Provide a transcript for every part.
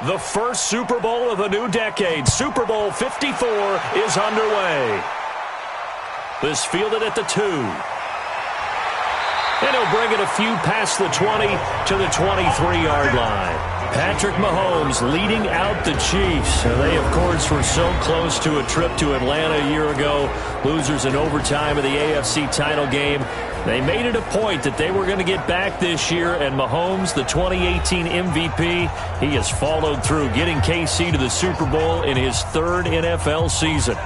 The first Super Bowl of the new decade, Super Bowl 54, is underway. This fielded at the 2. And he'll bring it a few past the 20 to the 23-yard line. Patrick Mahomes leading out the Chiefs. They, of course, were so close to a trip to Atlanta a year ago. Losers in overtime of the AFC title game. They made it a point that they were going to get back this year, and Mahomes, the 2018 MVP, he has followed through, getting KC to the Super Bowl in his 3rd NFL season.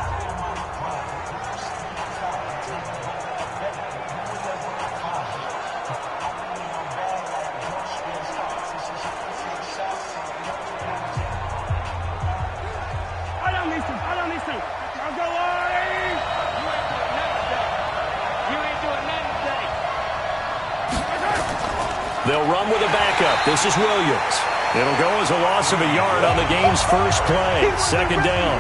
They'll run with a backup. This is Williams. It'll go as a loss of a yard on the game's first play. 2nd down.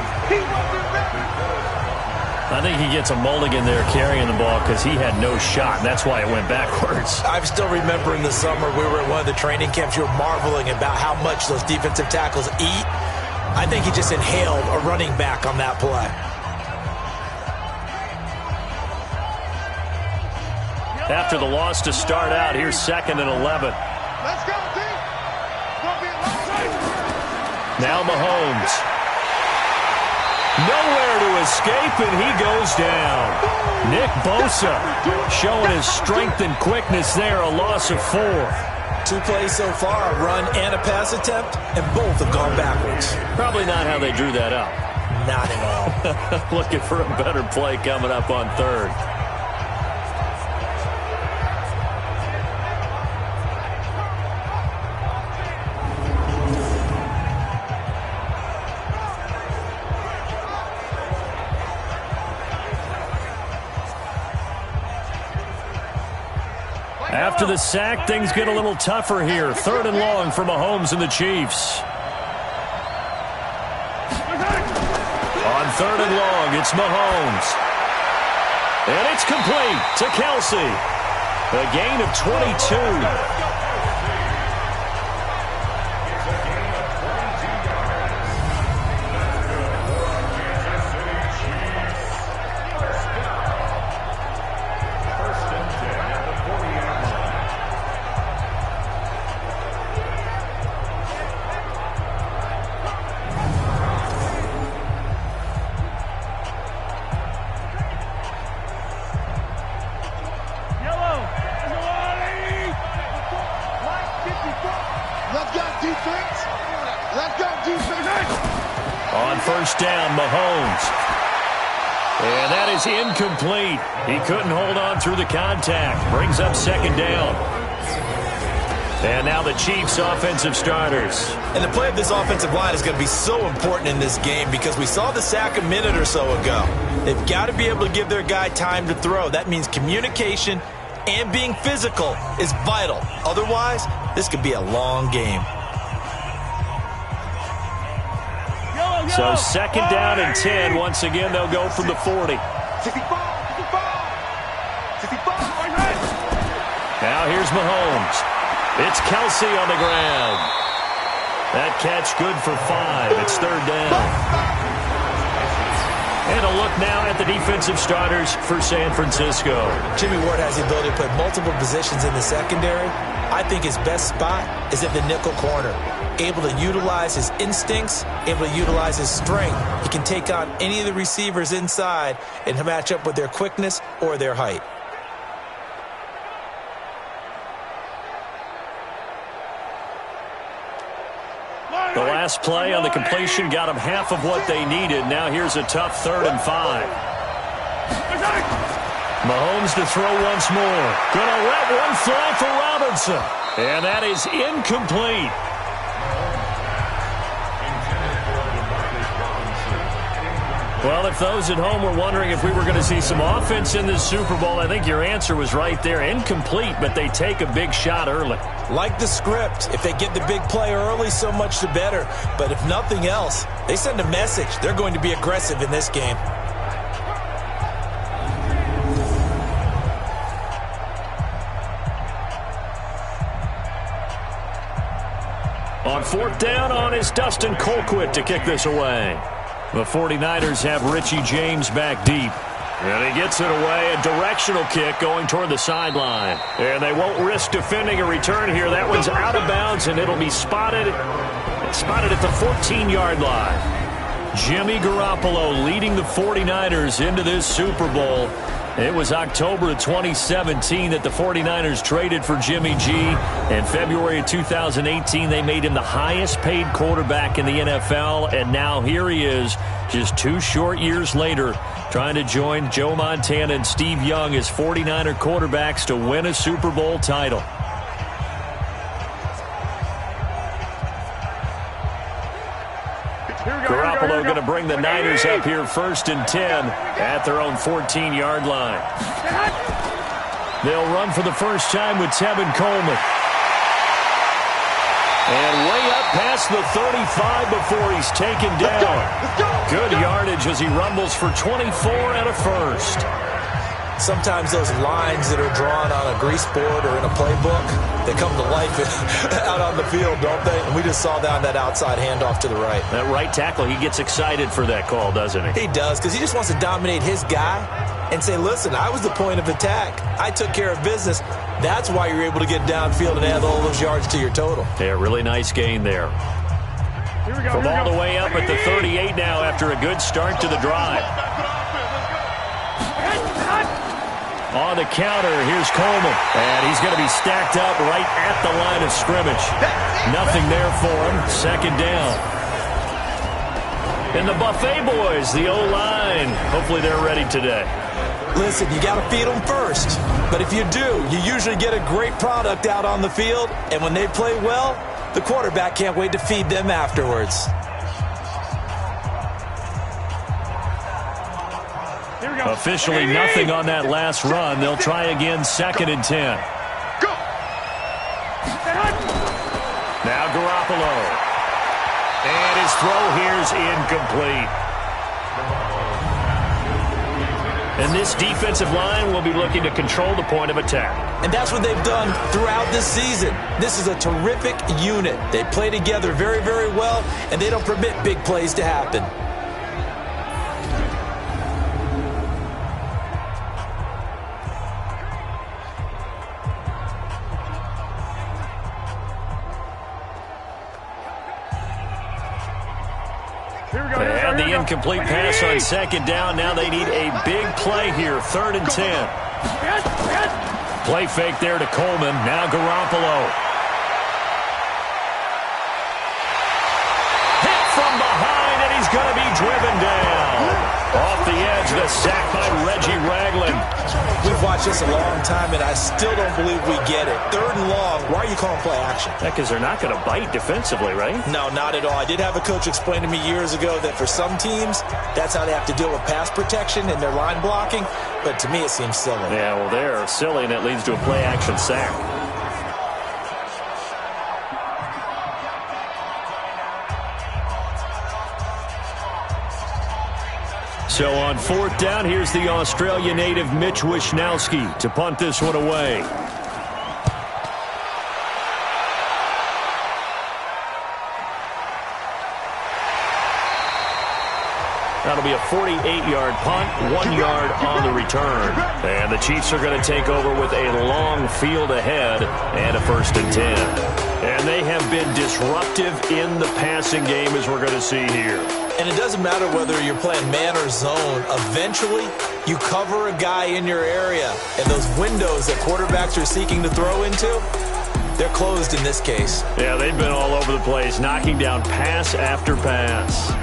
I think he gets a mulligan there carrying the ball because he had no shot. That's why it went backwards. I still remember in the summer we were at one of the training camps. You were marveling about how much those defensive tackles eat. I think he just inhaled a running back on that play. After the loss to start out, here's 2nd and 11. Let's go, team. Now Mahomes. Nowhere to escape, and he goes down. Nick Bosa showing his strength and quickness there, a loss of 4. 2 plays so far, a run and a pass attempt, and both have gone backwards. Probably not how they drew that up. Not at all. Looking for a better play coming up on 3rd. After the sack, things get a little tougher here. 3rd and long for Mahomes and the Chiefs. On 3rd and long, it's Mahomes. And it's complete to Kelsey. A gain of 22. On 1st down, Mahomes. And that is incomplete. He couldn't hold on through the contact. Brings up 2nd down. And now the Chiefs' offensive starters. And the play of this offensive line is going to be so important in this game because we saw the sack a minute or so ago. They've got to be able to give their guy time to throw. That means communication and being physical is vital. Otherwise, this could be a long game. So 2nd down and 10. Once again, they'll go from the 40. Now here's Mahomes. It's Kelsey on the ground. That catch good for 5. It's 3rd down. And a look now at the defensive starters for San Francisco. Jimmy Ward has the ability to play multiple positions in the secondary. I think his best spot is at the nickel corner. Able to utilize his instincts, able to utilize his strength. He can take on any of the receivers inside and match up with their quickness or their height. The last play on the completion got them half of what they needed. Now here's a tough 3rd and 5. Mahomes to throw once more. Gonna let one fly for Robinson. And that is incomplete. Well, if those at home were wondering if we were going to see some offense in this Super Bowl, I think your answer was right there. Incomplete, but they take a big shot early. Like the script, if they get the big play early, so much the better. But if nothing else, they send a message. They're going to be aggressive in this game. On fourth down is Dustin Colquitt to kick this away. The 49ers have Richie James back deep. And he gets it away, a directional kick going toward the sideline. And they won't risk defending a return here. That one's out of bounds, and it'll be spotted at the 14-yard line. Jimmy Garoppolo leading the 49ers into this Super Bowl. It was October of 2017 that the 49ers traded for Jimmy G. In February of 2018, they made him the highest-paid quarterback in the NFL. And now here he is, just 2 short years later, trying to join Joe Montana and Steve Young as 49er quarterbacks to win a Super Bowl title. Garoppolo going to bring the Niners up here 1st and 10 at their own 14-yard line. They'll run for the first time with Tevin Coleman. And way up past the 35 before he's taken down. Good yardage as he rumbles for 24 and a first. Sometimes those lines that are drawn on a grease board or in a playbook, they come to life out on the field, don't they? And we just saw that outside handoff to the right. That right tackle, he gets excited for that call, doesn't he? He does, because he just wants to dominate his guy and say, listen, I was the point of attack. I took care of business. That's why you're able to get downfield and add all those yards to your total. Yeah, really nice gain there. From all the way up at the 38 now after a good start to the drive. On the counter, here's Coleman. And he's going to be stacked up right at the line of scrimmage. Nothing there for him. 2nd down. And the Buffet boys, the O-line. Hopefully they're ready today. Listen, you got to feed them first. But if you do, you usually get a great product out on the field. And when they play well, the quarterback can't wait to feed them afterwards. Officially nothing on that last run. They'll try again 2nd and 10. Now Garoppolo. And his throw here's incomplete. And this defensive line will be looking to control the point of attack. And that's what they've done throughout this season. This is a terrific unit. They play together very, very well, and they don't permit big plays to happen. And the incomplete pass on 2nd down. Now they need a big play here. 3rd and 10. Play fake there to Coleman. Now Garoppolo. Hit from behind, and he's going to be driven down. Off the edge, the sack by Reggie Ragland. We've watched this a long time, and I still don't believe we get it. 3rd and long, why are you calling play action? Because they're not going to bite defensively, right? No, not at all. I did have a coach explain to me years ago that for some teams, that's how they have to deal with pass protection and their line blocking. But to me, it seems silly. Yeah, well, they're silly, and it leads to a play action sack. So on 4th down, here's the Australia native Mitch Wishnowsky to punt this one away. That'll be a 48-yard punt, 1 yard on the return. And the Chiefs are going to take over with a long field ahead and a 1st and 10. And they have been disruptive in the passing game, as we're going to see here. And it doesn't matter whether you're playing man or zone. Eventually, you cover a guy in your area. And those windows that quarterbacks are seeking to throw into, they're closed in this case. Yeah, they've been all over the place, knocking down pass after pass.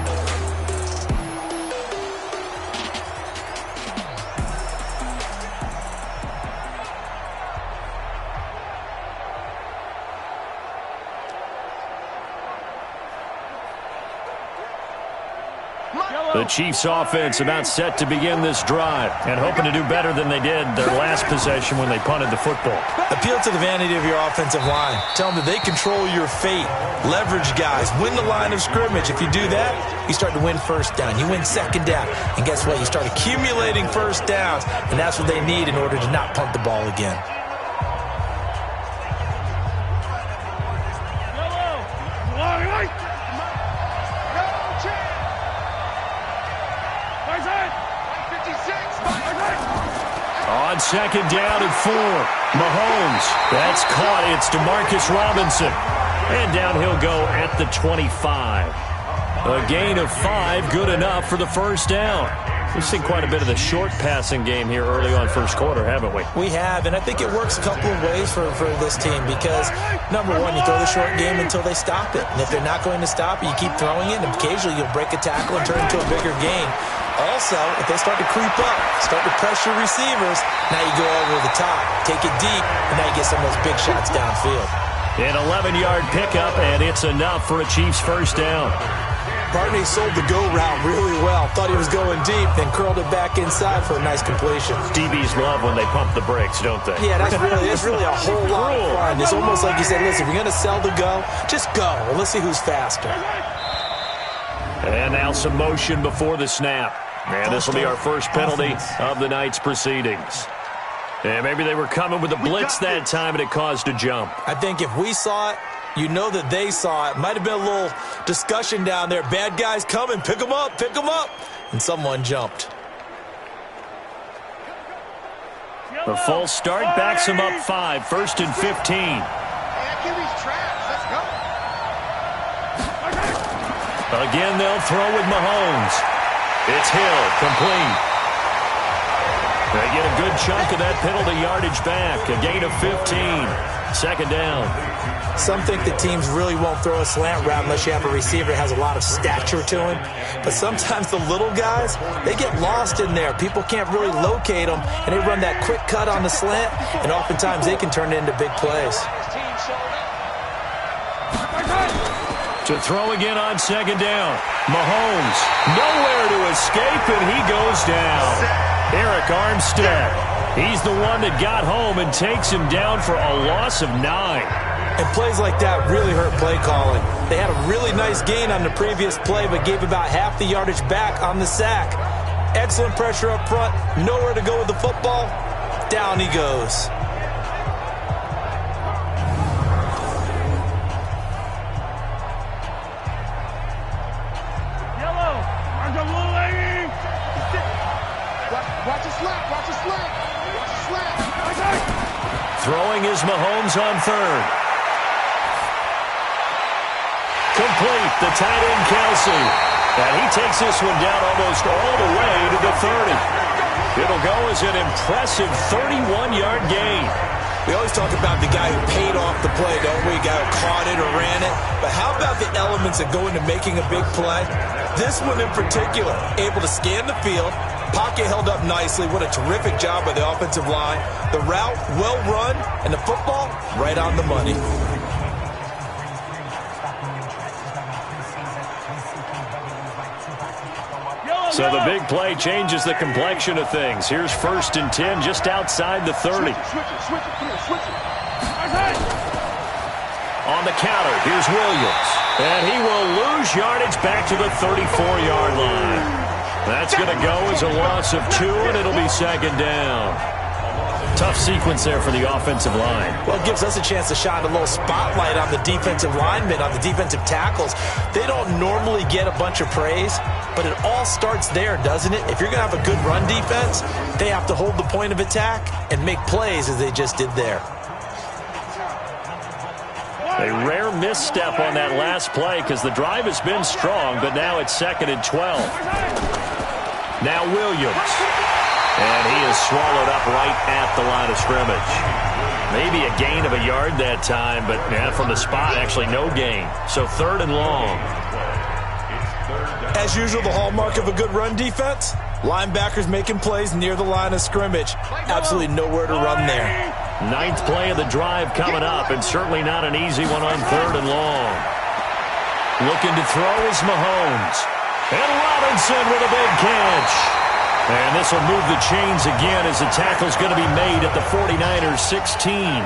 The Chiefs offense about set to begin this drive and hoping to do better than they did their last possession when they punted the football. Appeal to the vanity of your offensive line. Tell them that they control your fate. Leverage guys. Win the line of scrimmage. If you do that, you start to win 1st down. You win 2nd down. And guess what? You start accumulating 1st downs. And that's what they need in order to not punt the ball again. On second down and 4. Mahomes. That's caught. It's Demarcus Robinson. And down he'll go at the 25. A gain of 5, good enough for the first down. We've seen quite a bit of the short passing game here early on first quarter, haven't we? We have, and I think it works a couple of ways for this team because, number one, you throw the short game until they stop it. And if they're not going to stop it, you keep throwing it, and occasionally you'll break a tackle and turn it into a bigger game. Also, if they start to creep up, start to pressure receivers, now you go over the top, take it deep, and now you get some of those big shots downfield. An 11-yard pickup, and it's enough for a Chiefs first down. Barney sold the go route really well. Thought he was going deep, then curled it back inside for a nice completion. DBs love when they pump the brakes, don't they? Yeah, that's really a whole lot of fun. It's almost like you said, listen, if you're going to sell the go, just go. And let's see who's faster. And now some motion before the snap. And this will be our first penalty of the night's proceedings. And maybe they were coming with a blitz that time, and it caused a jump. I think if we saw it, you know that they saw it. Might have been a little discussion down there. Bad guys coming. Pick them up. Pick them up. And someone jumped. The false start backs him up 5. First and 15. Again, they'll throw with Mahomes. It's Hill, complete. They get a good chunk of that penalty yardage back. A gain of 15. Second down. Some think the teams really won't throw a slant route unless you have a receiver that has a lot of stature to him. But sometimes the little guys, they get lost in there. People can't really locate them, and they run that quick cut on the slant, and oftentimes they can turn it into big plays. To throw again on second down. Mahomes, nowhere to escape, and he goes down. Eric Armstead, he's the one that got home and takes him down for a loss of 9. And plays like that really hurt play calling. They had a really nice gain on the previous play, but gave about half the yardage back on the sack. Excellent pressure up front, nowhere to go with the football. Down he goes. Throwing is Mahomes on third. Complete, the tight end Kelsey. And he takes this one down almost all the way to the 30. It'll go as an impressive 31-yard gain. We always talk about the guy who paid off the play, don't we? The guy who caught it or ran it. But how about the elements that go into making a big play? This one in particular, able to scan the field, pocket held up nicely. What a terrific job by the offensive line. The route, well run, and the football, right on the money. So the big play changes the complexion of things. Here's first and 10 just outside the 30. On the counter, here's Williams. And he will lose yardage back to the 34-yard line. That's going to go as a loss of 2, and it'll be second down. Tough sequence there for the offensive line. Well, it gives us a chance to shine a little spotlight on the defensive linemen, on the defensive tackles. They don't normally get a bunch of praise, but it all starts there, doesn't it? If you're going to have a good run defense, they have to hold the point of attack and make plays as they just did there. A rare misstep on that last play because the drive has been strong, but now it's second and 12. Now Williams. And he is swallowed up right at the line of scrimmage. Maybe a gain of a yard that time, but from the spot, actually no gain. So third and long. As usual, the hallmark of a good run defense, linebackers making plays near the line of scrimmage. Absolutely nowhere to run there. 9th play of the drive coming up, and certainly not an easy one on third and long. Looking to throw is Mahomes. And Robinson with a big catch. And this will move the chains again as the tackle's going to be made at the 49ers 16.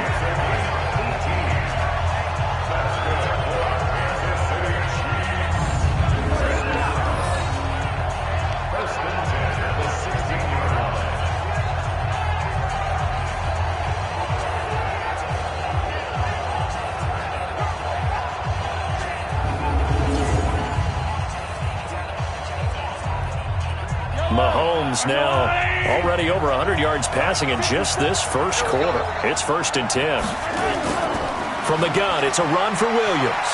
Mahomes now Already over 100 yards passing in just this first quarter. It's 1st and 10. From the gun, it's a run for Williams.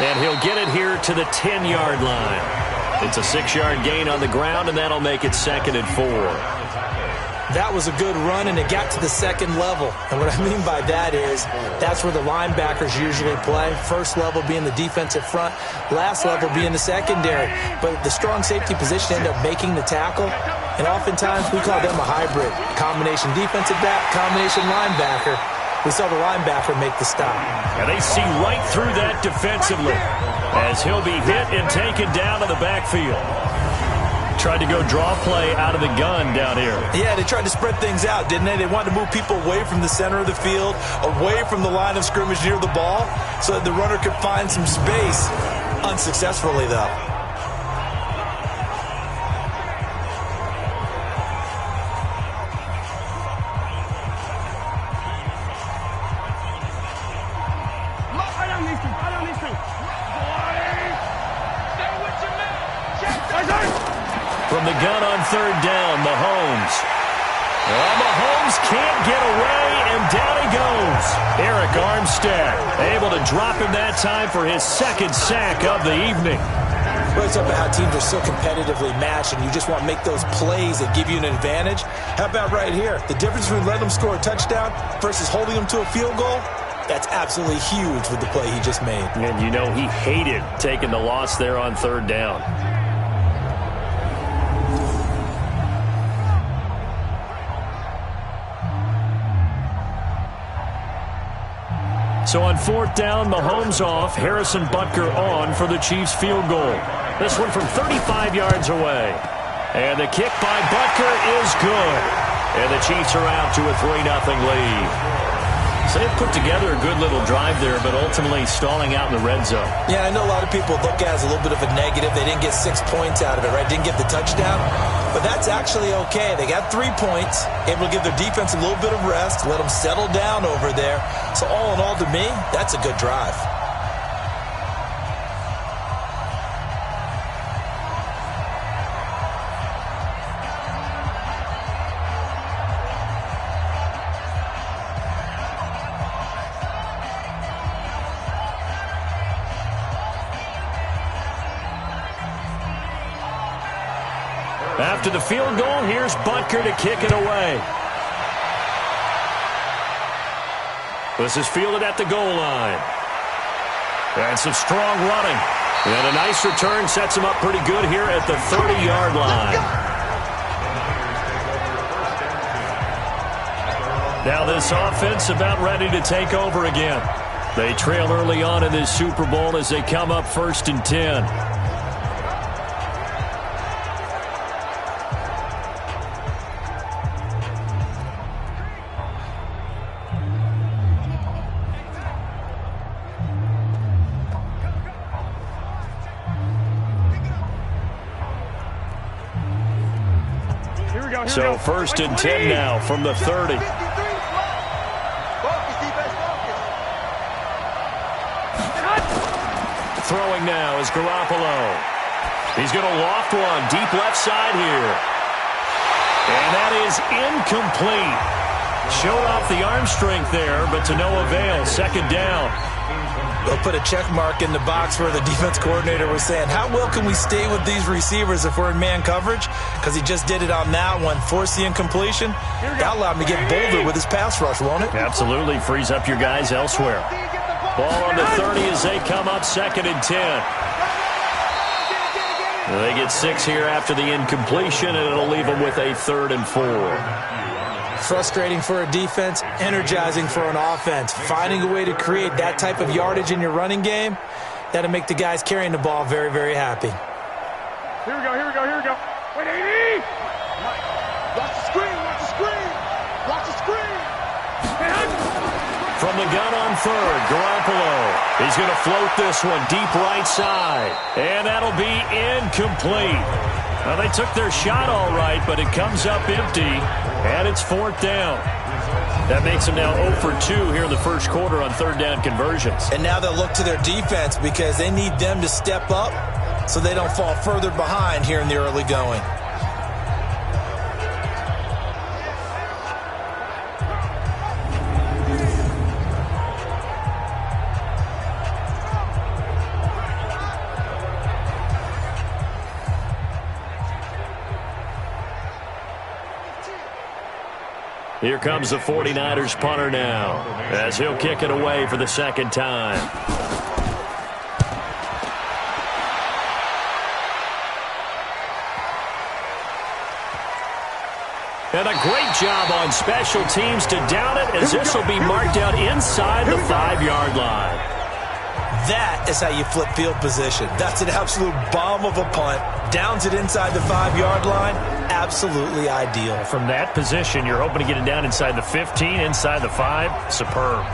And he'll get it here to the 10-yard line. It's a 6-yard gain on the ground, and that'll make it 2nd and 4. That was a good run, and it got to the second level. And what I mean by that is that's where the linebackers usually play. First level being the defensive front, last level being the secondary. But the strong safety position ended up making the tackle, and oftentimes we call them a hybrid. Combination defensive back, combination linebacker. We saw the linebacker make the stop. And they see right through that defensively as he'll be hit and taken down in the backfield. Tried to go draw play out of the gun down here. Yeah, they tried to spread things out, didn't they? They wanted to move people away from the center of the field, away from the line of scrimmage near the ball, so that the runner could find some space. Unsuccessfully, though. From the gun on 3rd down, Mahomes. Well, Mahomes can't get away, and down he goes. Eric Armstead able to drop him that time for his 2nd sack of the evening. Well, it's about how teams are so competitively matched, and you just want to make those plays that give you an advantage. How about right here? The difference between letting them score a touchdown versus holding them to a field goal, that's absolutely huge with the play he just made. And you know he hated taking the loss there on 3rd down. So on 4th down, Mahomes off, Harrison Butker on for the Chiefs field goal. This one from 35 yards away. And the kick by Butker is good. And the Chiefs are out to a 3-0 lead. So they've put together a good little drive there, but ultimately stalling out in the red zone. Yeah, I know a lot of people look at it as a little bit of a negative. They didn't get 6 points out of it, right? Didn't get the touchdown. But that's actually okay. They got 3 points, able to give their defense a little bit of rest, let them settle down over there. So all in all, to me, that's a good drive. After the field goal, here's Butker to kick it away. This is fielded at the goal line. And some strong running. And a nice return sets him up pretty good here at the 30-yard line. Now this offense about ready to take over again. They trail early on in this Super Bowl as they come up 1st and 10. So 1st and 10 now from the 30. Throwing now is Garoppolo. He's going to loft one deep left side here. And that is incomplete. Showed off the arm strength there, but to no avail. 2nd down. They'll put a check mark in the box where the defense coordinator was saying, how well can we stay with these receivers if we're in man coverage? Because he just did it on that one, forced the incompletion. That allowed him to get bolder with his pass rush, won't it? Absolutely. Frees up your guys elsewhere. Ball on the 30 as they come up 2nd and 10. They get 6 here after the incompletion, and it'll leave them with a 3rd and 4. Frustrating for a defense, energizing for an offense. Finding a way to create that type of yardage in your running game, that'll make the guys carrying the ball very, very happy. Here we go, here we go, here we go. Wait, 80! Watch the screen, watch the screen! Watch the screen! From the gun on 3rd, Garoppolo. He's going to float this one deep right side. And that'll be incomplete. Well, they took their shot all right, but it comes up empty, and it's 4th down. That makes them now 0 for 2 here in the first quarter on 3rd down conversions. And now they'll look to their defense because they need them to step up so they don't fall further behind here in the early going. Here comes the 49ers punter now, as he'll kick it away for the second time. And a great job on special teams to down it, as this will be marked out inside the 5-yard line. That is how you flip field position. That's an absolute bomb of a punt. Downs it inside the 5-yard line. Absolutely ideal. From that position, you're hoping to get it down inside the 15, inside the 5. Superb.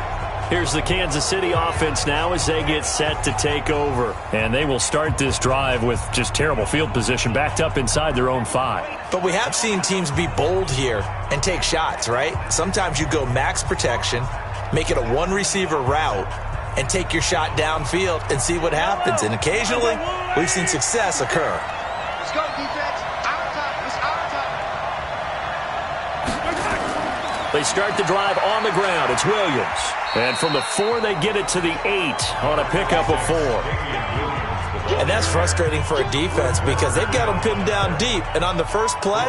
Here's the Kansas City offense now as they get set to take over. And they will start this drive with just terrible field position, backed up inside their own 5. But we have seen teams be bold here and take shots, right? Sometimes you go max protection, make it a one-receiver route, and take your shot downfield and see what happens. And occasionally, we've seen success occur. Let's go, defense. Our time. It's our time. They start the drive on the ground. It's Williams. And from the 4, they get it to the 8 on a pickup of 4. And that's frustrating for a defense because they've got them pinned down deep. And on the first play,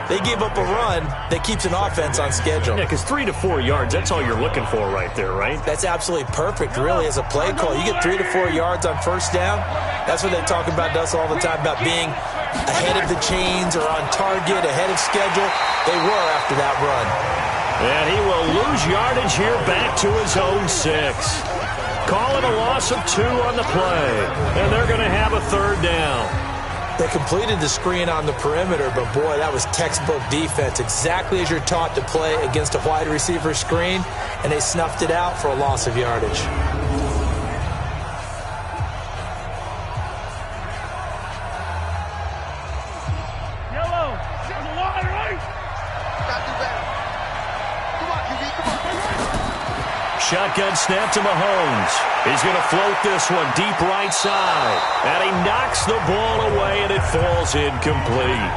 they gave up a run that keeps an offense on schedule. Yeah, because 3 to 4 yards, that's all you're looking for right there, right? That's absolutely perfect, really, as a play call. You get 3 to 4 yards on first down. That's what they talk about us all the time, about being ahead of the chains or on target, ahead of schedule. They were after that run. And he will lose yardage here back to his own 6. Call it a loss of 2 on the play. And they're going to have a 3rd down. They completed the screen on the perimeter, but boy, that was textbook defense. Exactly as you're taught to play against a wide receiver screen, and they snuffed it out for a loss of yardage. Yellow. There's a line, right? Got to do better. Come on, QB. Come on. Shotgun snap to Mahomes. He's going to float this one deep right side. And he knocks the ball away, and it falls incomplete.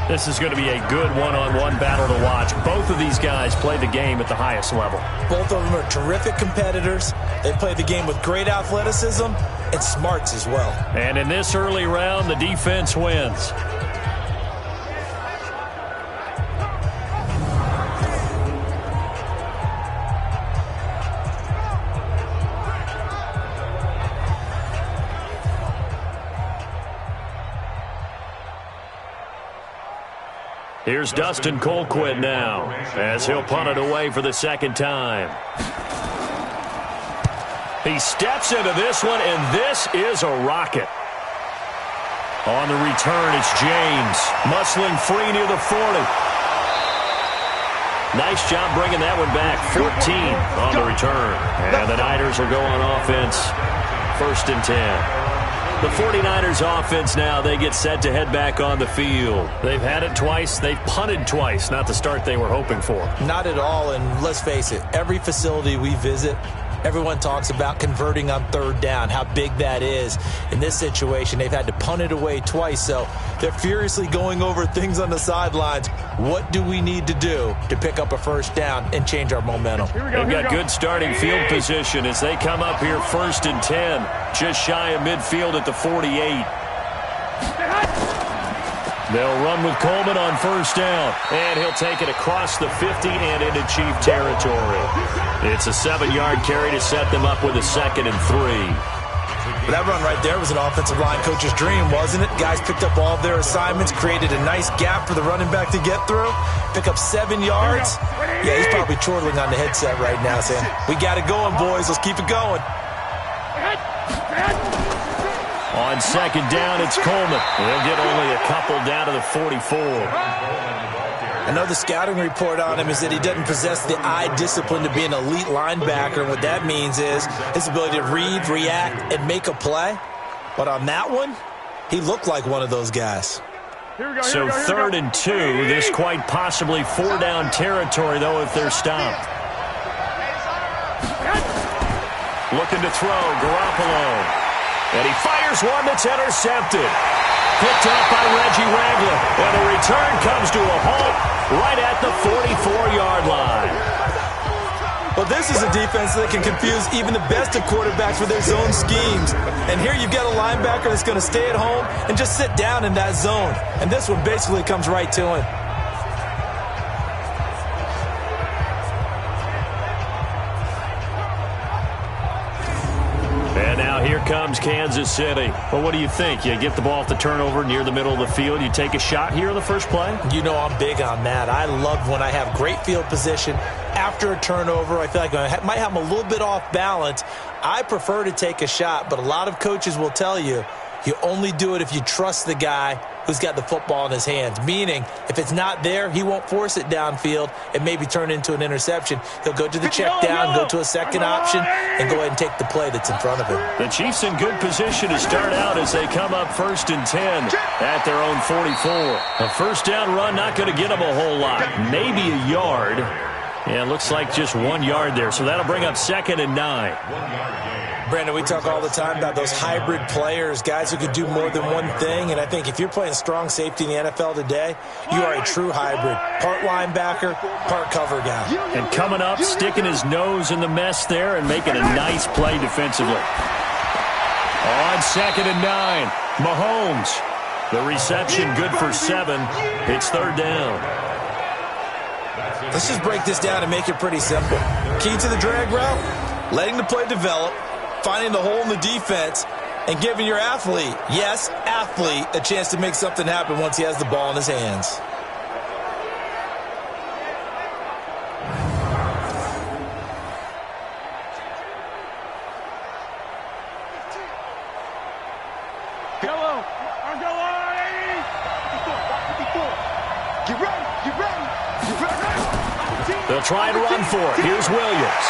This is going to be a good one-on-one battle to watch. Both of these guys play the game at the highest level. Both of them are terrific competitors. They play the game with great athleticism and smarts as well. And in this early round, the defense wins. Here's Dustin Colquitt now, as he'll punt it away for the second time. He steps into this one, and this is a rocket. On the return, it's James, muscling free near the 40. Nice job bringing that one back. 14 on the return. And the Niners will go on offense, 1st and 10. The 49ers offense now, they get set to head back on the field. They've had it twice. They've punted twice. Not the start they were hoping for. Not at all, and let's face it, every facility we visit, everyone talks about converting on 3rd down, how big that is. In this situation, they've had to punt it away twice, so they're furiously going over things on the sidelines. What do we need to do to pick up a 1st down and change our momentum? They've got good starting field position as they come up here 1st and 10, just shy of midfield at the 48. They'll run with Coleman on 1st down, and he'll take it across the 50 and into Chief territory. It's a 7-yard carry to set them up with a 2nd and 3. That run right there was an offensive line coach's dream, wasn't it? Guys picked up all of their assignments, created a nice gap for the running back to get through, pick up 7 yards. Yeah, he's probably chortling on the headset right now saying, we got it going, boys. Let's keep it going. On 2nd down, it's Coleman. They'll get only a couple down to the 44. I know the scouting report on him is that he doesn't possess the eye discipline to be an elite linebacker. And what that means is his ability to read, react, and make a play. But on that one, he looked like one of those guys. So 3rd and 2, this quite possibly 4-down territory, though, if they're stopped. Looking to throw, Garoppolo. And he fires one that's intercepted. Picked up by Reggie Ragland. And the return comes to a halt right at the 44-yard line. Well, this is a defense that can confuse even the best of quarterbacks with their zone schemes. And here you've got a linebacker that's going to stay at home and just sit down in that zone. And this one basically comes right to him. comes Kansas City. Well, what do you think? You get the ball off the turnover near the middle of the field. You take a shot here in the first play? You know I'm big on that. I love when I have great field position after a turnover. I feel like I might have them a little bit off balance. I prefer to take a shot, but a lot of coaches will tell you, you only do it if you trust the guy who's got the football in his hands. Meaning, if it's not there, he won't force it downfield and maybe turn into an interception. He'll go to the check down, go to a second option, and go ahead and take the play that's in front of him. The Chiefs in good position to start out as they come up 1st and 10 at their own 44. A first down run not going to get them a whole lot. Maybe a yard. Yeah, it looks like just 1 yard there. So that'll bring up 2nd and 9. Brandon, we talk all the time about those hybrid players, guys who could do more than one thing. And I think if you're playing strong safety in the NFL today, you are a true hybrid. Part linebacker, part cover guy. And coming up, sticking his nose in the mess there and making a nice play defensively. On 2nd and 9, Mahomes. The reception good for 7. It's 3rd down. Let's just break this down and make it pretty simple. Key to the drag route, letting the play develop, finding the hole in the defense, and giving your athlete, yes, athlete, a chance to make something happen once he has the ball in his hands. They'll try and run for it. Here's Williams.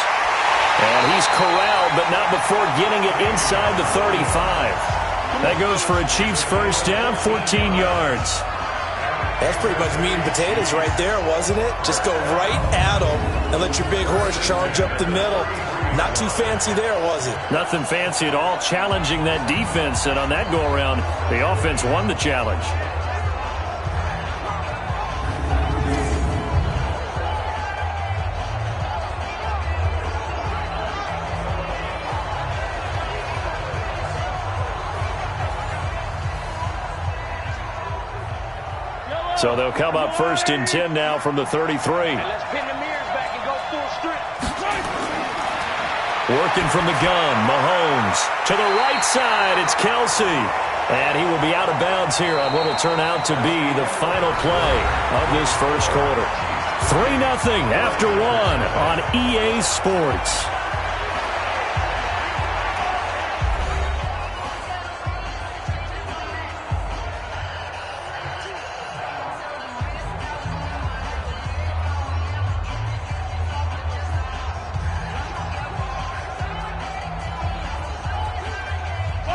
And he's corralled, but not before getting it inside the 35. That goes for a Chiefs first down, 14 yards. That's pretty much meat and potatoes right there, wasn't it? Just go right at them and let your big horse charge up the middle. Not too fancy there, was it? Nothing fancy at all, challenging that defense. And on that go-around, the offense won the challenge. So they'll come up 1st and 10 now from the 33. Let's pin the mirrors back and go full strength. Working from the gun, Mahomes. To the right side, it's Kelsey. And he will be out of bounds here on what will turn out to be the final play of this first quarter. 3-0 after 1 on EA Sports.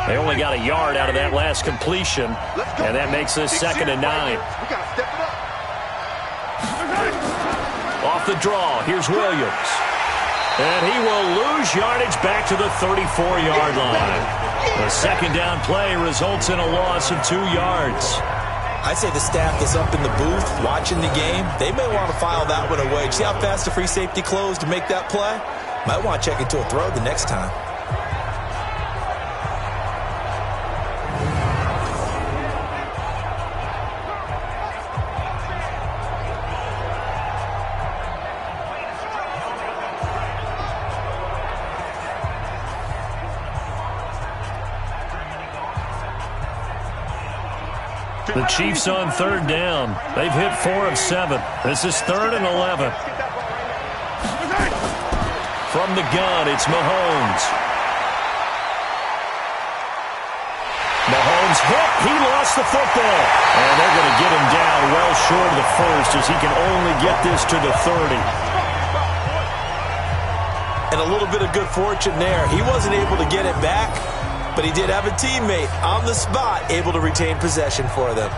They only got a yard out of that last completion, and that makes this 2nd and 9. Off the draw, here's Williams. And he will lose yardage back to the 34-yard line. The second down play results in a loss of 2 yards. I'd say the staff that's up in the booth watching the game, they may want to file that one away. See how fast the free safety closed to make that play? Might want to check into a throw the next time. The Chiefs on 3rd down. They've hit 4 of 7. This is 3rd and 11. From the gun, it's Mahomes. Mahomes hit. He lost the football. And they're going to get him down well short of the first as he can only get this to the 30. And a little bit of good fortune there. He wasn't able to get it back, but he did have a teammate on the spot able to retain possession for them.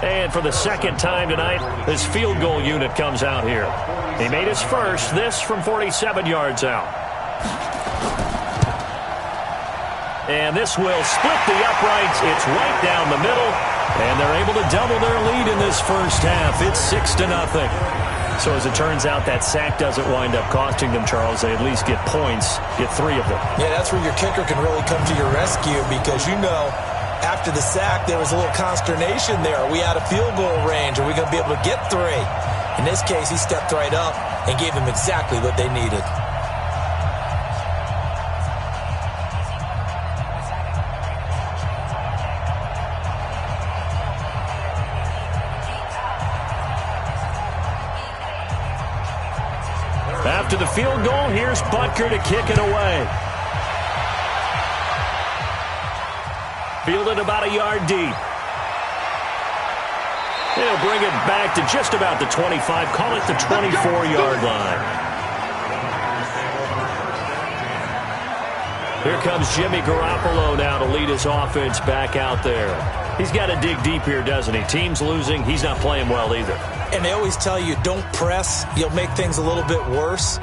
And for the second time tonight, this field goal unit comes out here. He made his first, this from 47 yards out. And this will split the uprights. It's right down the middle. And they're able to double their lead in this first half. It's 6-0. So as it turns out, that sack doesn't wind up costing them, Charles. They at least get points, get 3 of them. Yeah, that's where your kicker can really come to your rescue because, after the sack, there was a little consternation there. Are we out of field goal range? Are we going to be able to get 3? In this case, he stepped right up and gave them exactly what they needed. After the field goal, here's Butker to kick it away. Fielded about a yard deep. He'll bring it back to just about the 25. Call it the 24-yard line. Here comes Jimmy Garoppolo now to lead his offense back out there. He's got to dig deep here, doesn't he? Team's losing. He's not playing well either. And they always tell you, don't press. You'll make things a little bit worse.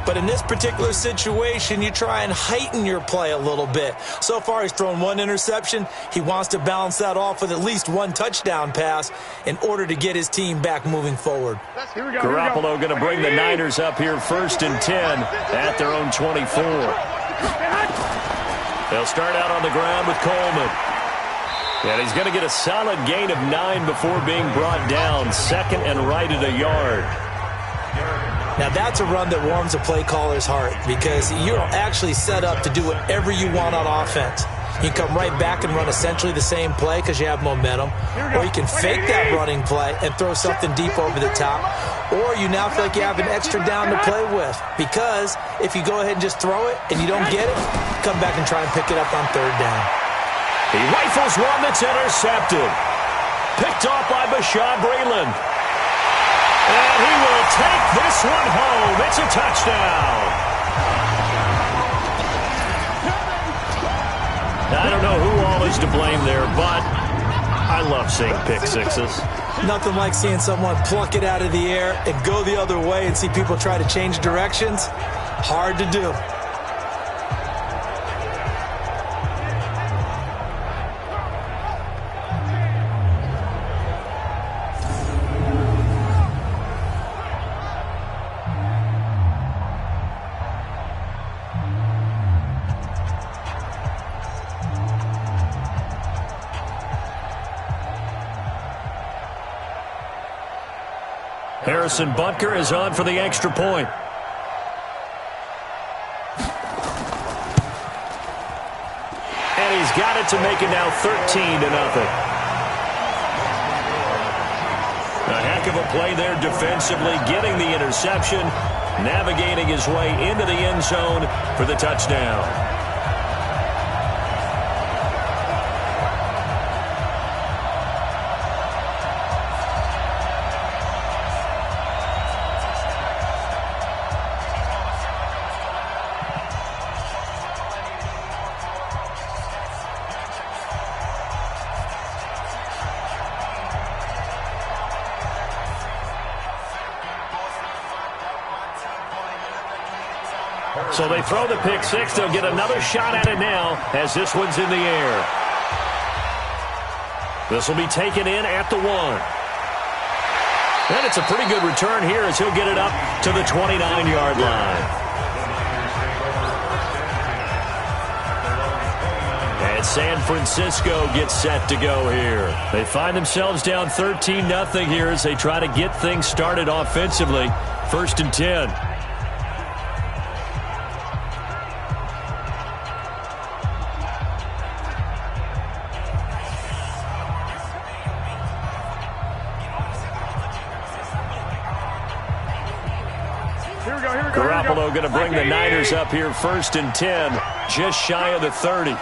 But in this particular situation, you try and heighten your play a little bit. So far, he's thrown 1 interception. He wants to balance that off with at least 1 touchdown pass in order to get his team back moving forward. Garoppolo going to bring the Niners up here 1st and 10 at their own 24. They'll start out on the ground with Coleman. And he's going to get a solid gain of 9 before being brought down. 2nd and right at a yard. Now, that's a run that warms a play caller's heart because you're actually set up to do whatever you want on offense. You can come right back and run essentially the same play because you have momentum, or you can fake that running play and throw something deep over the top, or you now feel like you have an extra down to play with because if you go ahead and just throw it and you don't get it, come back and try and pick it up on 3rd down. He rifles one that's intercepted. Picked off by Bashaud Breeland. And he will take this one home. It's a touchdown. I don't know who all is to blame there, but I love seeing pick sixes. Nothing like seeing someone pluck it out of the air and go the other way and see people try to change directions. Hard to do. Harrison Butker is on for the extra point. And he's got it to make it now 13-0. A heck of a play there defensively, getting the interception, navigating his way into the end zone for the touchdown. So they throw the pick six. They'll get another shot at it now as this one's in the air. This will be taken in at the 1. And it's a pretty good return here as he'll get it up to the 29-yard line. And San Francisco gets set to go here. They find themselves down 13-0 here as they try to get things started offensively. 1st and 10. Garoppolo going to bring the Niners up here 1st and 10, just shy of the 30.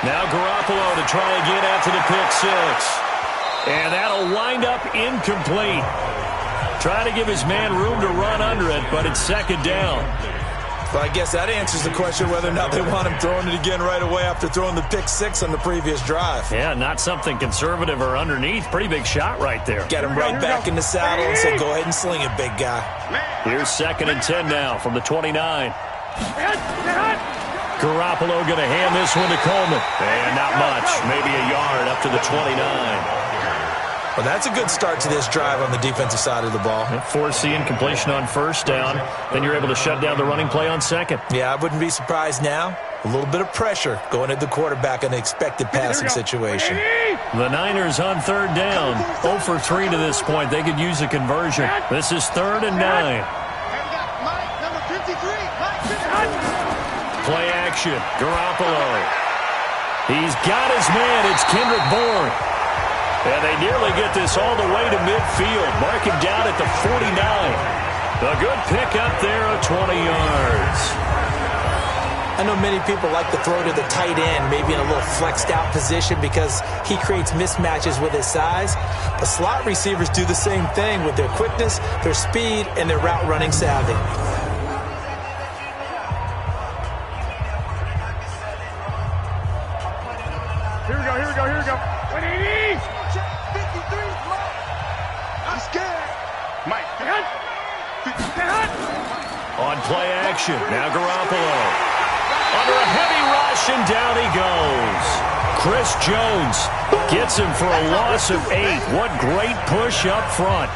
Now Garoppolo to try again after the pick six. And that'll wind up incomplete. Trying to give his man room to run under it, but it's 2nd down. Well, I guess that answers the question whether or not they want him throwing it again right away after throwing the pick six on the previous drive. Yeah, not something conservative or underneath. Pretty big shot right there. Get him right back in the saddle and say, go ahead and sling it, big guy. Here's 2nd and 10 now from the 29. Garoppolo going to hand this one to Coleman. And not much, maybe a yard up to the 29. Well, that's a good start to this drive on the defensive side of the ball. Forcing incompletion on first down. Then you're able to shut down the running play on second. Yeah, I wouldn't be surprised now. A little bit of pressure going at the quarterback in the expected passing situation. The Niners on third down. 0 for 3 to this point. They could use a conversion. This is 3rd and 9. Play action. Garoppolo. He's got his man. It's Kendrick Bourne. And they nearly get this all the way to midfield. Mark him down at the 49. A good pickup there of 20 yards. I know many people like to throw to the tight end, maybe in a little flexed out position because he creates mismatches with his size. But slot receivers do the same thing with their quickness, their speed, and their route running savvy. Here we go, here we go, here we go. 180! Check 53, Mike. I'm scared. Mike, On play action, now Garoppolo. Under a heavy rush, and down he goes. Chris Jones gets him for a loss of 8. What great push up front.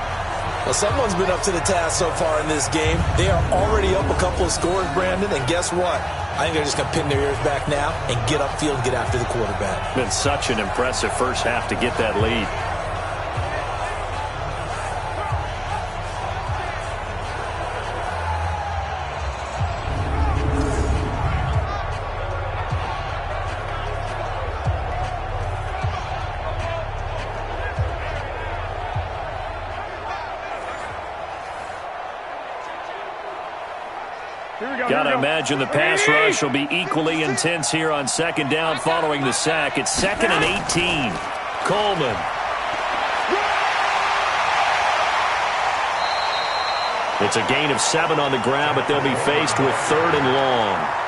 Well, someone's been up to the task so far in this game. They are already up a couple of scores, Brandon, and guess what? I think they're just going to pin their ears back now and get upfield and get after the quarterback. Been such an impressive first half to get that lead. Gotta imagine the pass rush will be equally intense here on second down following the sack. It's 2nd and 18. Coleman. It's a gain of 7 on the ground, but they'll be faced with 3rd and long.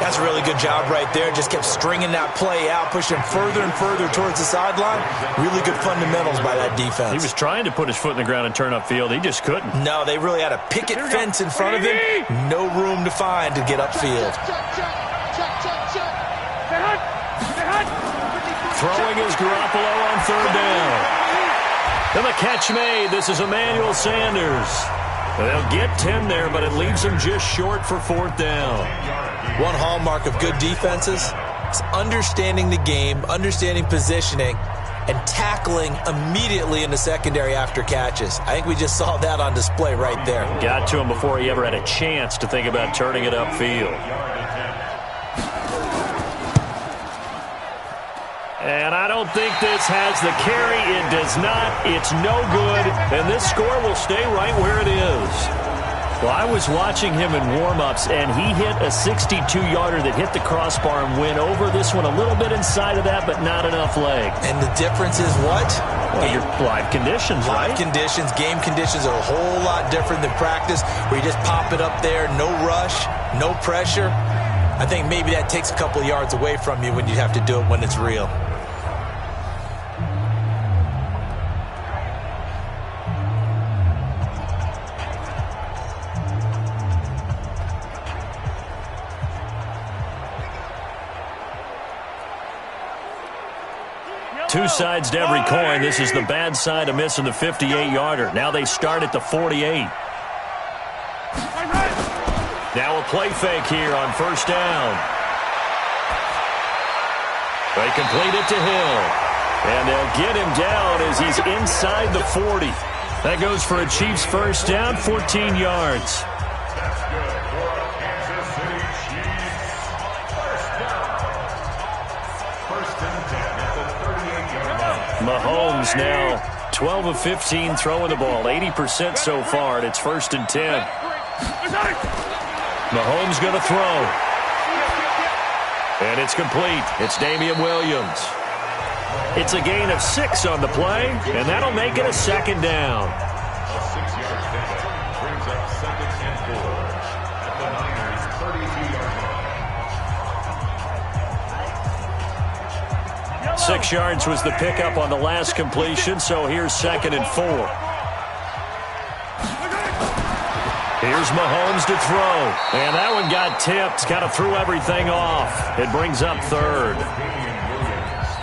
That's a really good job right there. Just kept stringing that play out, pushing further and further towards the sideline. Really good fundamentals by that defense. He was trying to put his foot in the ground and turn upfield. He just couldn't. No, they really had a picket fence in front of him. No room to find to get upfield. Throwing is Garoppolo on 3rd down. And the catch made. This is Emmanuel Sanders. They'll get 10 there, but it leaves them just short for 4th down. One hallmark of good defenses is understanding the game, understanding positioning, and tackling immediately in the secondary after catches. I think we just saw that on display right there. Got to him before he ever had a chance to think about turning it upfield. And I don't think this has the carry. It does not. It's no good. And this score will stay right where it is. Well, I was watching him in warm-ups, and he hit a 62-yarder that hit the crossbar and went over this one a little bit inside of that, but not enough leg. And the difference is what? Well, your live conditions, right? Live conditions, game conditions are a whole lot different than practice, where you just pop it up there, no rush, no pressure. I think maybe that takes a couple of yards away from you when you have to do it when it's real. Two sides to every coin. This is the bad side of missing the 58-yarder. Now they start at the 48. Now a play fake here on 1st down. They complete it to Hill. And they'll get him down as he's inside the 40. That goes for a Chiefs 1st down, 14 yards. Mahomes now 12 of 15 throwing the ball, 80% so far, and it's 1st and 10. Mahomes going to throw. And it's complete. It's Damian Williams. It's a gain of 6 on the play, and that'll make it a 2nd down. A 6-yard pickup brings up 2nd and 4 at the Niners' 32-yard line. 6 yards was the pickup on the last completion, so here's 2nd and 4. Here's Mahomes to throw, and that one got tipped, kind of threw everything off. It brings up 3rd.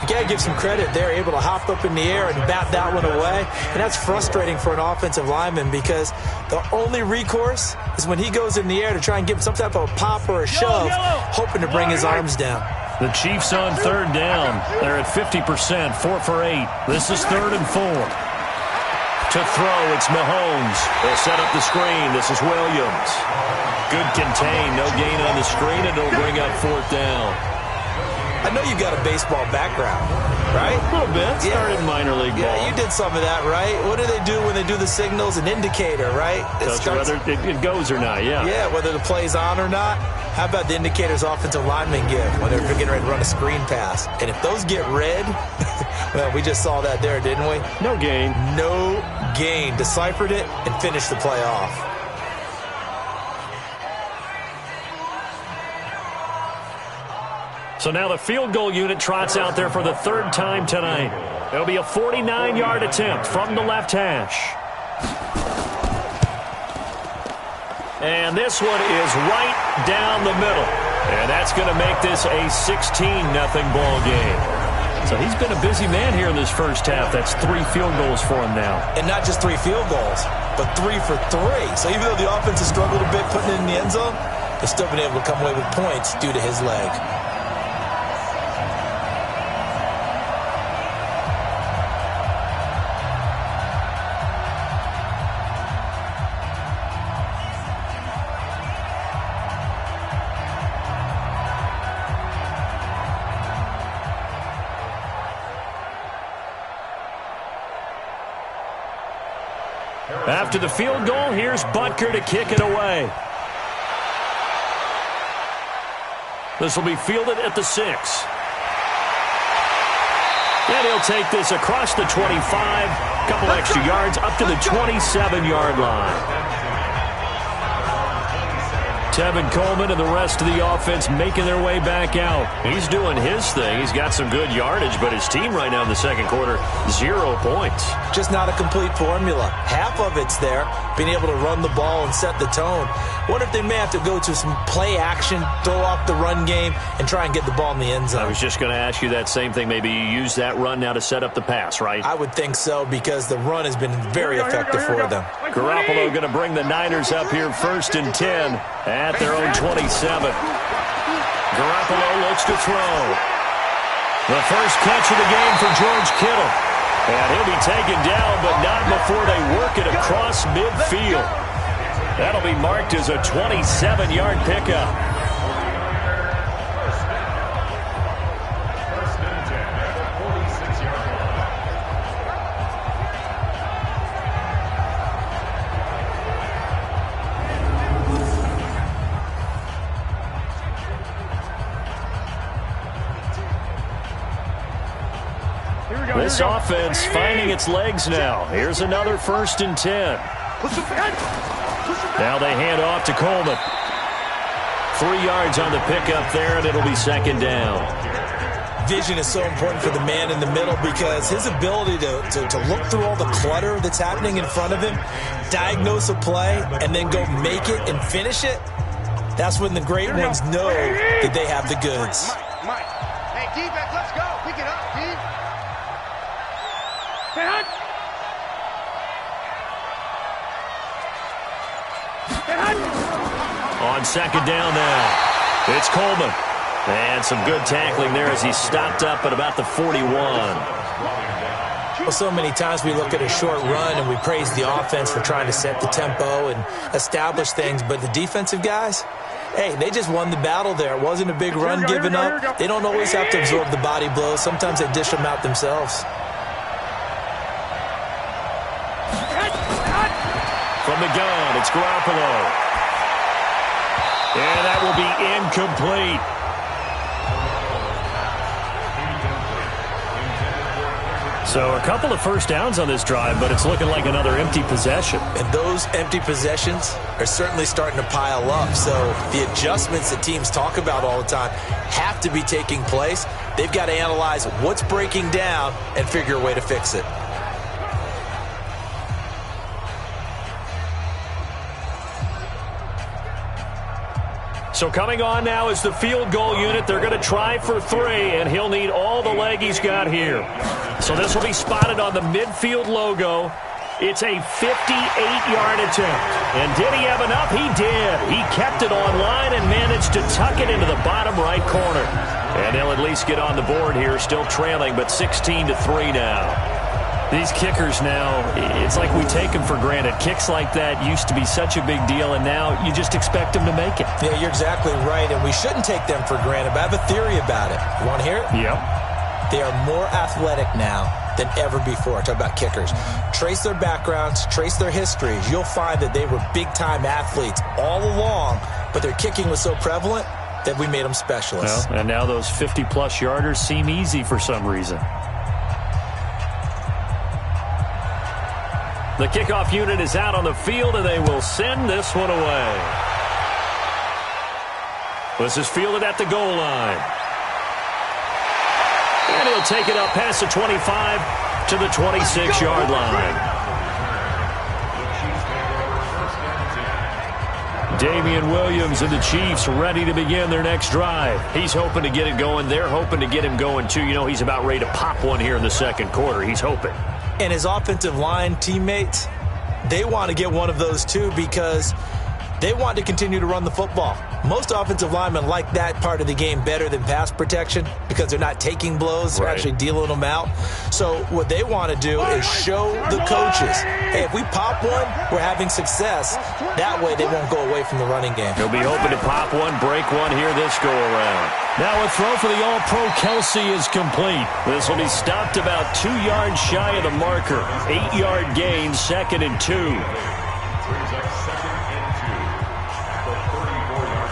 You got to give some credit. They're able to hop up in the air and bat that one away. And that's frustrating for an offensive lineman because the only recourse is when he goes in the air to try and give him some type of a pop or a shove, hoping to bring his arms down. The Chiefs on third down. They're at 50%, 4 for 8. This is 3rd and 4. To throw, it's Mahomes. They'll set up the screen. This is Williams. Good contain, no gain on the screen, and it'll bring up 4th down. I know you've got a baseball background, right? A little bit. Started in minor league ball. Yeah, you did some of that, right? What do they do when they do the signals? An indicator, right? Tells you whether it goes or not, yeah. Yeah, whether the play's on or not. How about the indicators offensive linemen give when they're getting ready to run a screen pass? And if those get red, well, we just saw that there, didn't we? No gain. No gain. Deciphered it and finished the play off. So now the field goal unit trots out there for the 3rd time tonight. It'll be a 49-yard attempt from the left hash. And this one is right down the middle. And that's going to make this a 16-0 ball game. So he's been a busy man here in this first half. That's 3 field goals for him now. And not just 3 field goals, but 3 for 3. So even though the offense has struggled a bit putting it in the end zone, they've still been able to come away with points due to his leg. After the field goal, here's Butker to kick it away. This will be fielded at the 6. And he'll take this across the 25, couple extra yards up to the 27-yard line. Tevin Coleman and the rest of the offense making their way back out. He's doing his thing. He's got some good yardage, but his team right now in the second quarter, 0 points. Just not a complete formula. Half of it's there, being able to run the ball and set the tone. What if they may have to go to some play action, throw off the run game, and try and get the ball in the end zone? I was just going to ask you that same thing. Maybe you use that run now to set up the pass, right? I would think so because the run has been very effective for them. Garoppolo going to bring the Niners up here 1st and 10 at their own 27. Garoppolo looks to throw. The first catch of the game for George Kittle. And he'll be taken down, but not before they work it across midfield. That'll be marked as a 27-yard pickup. This offense finding its legs now. Here's another 1st and 10. Now they hand off to Coleman. 3 yards on the pickup there, and it'll be 2nd down. Vision is so important for the man in the middle because his ability to look through all the clutter that's happening in front of him, diagnose a play, and then go make it and finish it, that's when the great ones know that they have the goods. Mike. Hey, defense, let's go. Pick it up, D. On 2nd down now, it's Coleman. And some good tackling there as he stopped up at about the 41. Well, so many times we look at a short run and we praise the offense for trying to set the tempo and establish things, but the defensive guys, hey, they just won the battle there. It wasn't a big run given up. They don't always have to absorb the body blows. Sometimes they dish them out themselves. From the gun, it's Garoppolo. And that will be incomplete. So a couple of first downs on this drive, but it's looking like another empty possession. And those empty possessions are certainly starting to pile up. So the adjustments that teams talk about all the time have to be taking place. They've got to analyze what's breaking down and figure a way to fix it. So coming on now is the field goal unit. They're going to try for 3, and he'll need all the leg he's got here. So this will be spotted on the midfield logo. It's a 58-yard attempt. And did he have enough? He did. He kept it on line and managed to tuck it into the bottom right corner. And they'll at least get on the board here, still trailing, but 16-3 now. These kickers now, it's like we take them for granted. Kicks like that used to be such a big deal, and now you just expect them to make it. Yeah, you're exactly right, and we shouldn't take them for granted, but I have a theory about it. You want to hear it? Yep. They are more athletic now than ever before. Talk about kickers. Trace their backgrounds, trace their histories. You'll find that they were big-time athletes all along, but their kicking was so prevalent that we made them specialists. Well, and now those 50-plus yarders seem easy for some reason. The kickoff unit is out on the field, and they will send this one away. This is fielded at the goal line. And he'll take it up past the 25 to the 26-yard line. Damian Williams and the Chiefs ready to begin their next drive. He's hoping to get it going. They're hoping to get him going, too. You know, he's about ready to pop one here in the second quarter. He's hoping. And his offensive line teammates, they want to get one of those too because they want to continue to run the football. Most offensive linemen like that part of the game better than pass protection because they're not taking blows, they're actually dealing them out. So what they want to do is show the coaches, hey, if we pop one, we're having success. That way they won't go away from the running game. He'll be hoping to pop one, break one here this go-around. Now a throw for the All-Pro Kelsey is complete. This will be stopped about 2 yards shy of the marker. 8-yard gain, 2nd and 2. Brings up 2nd and 2 at the 34-yard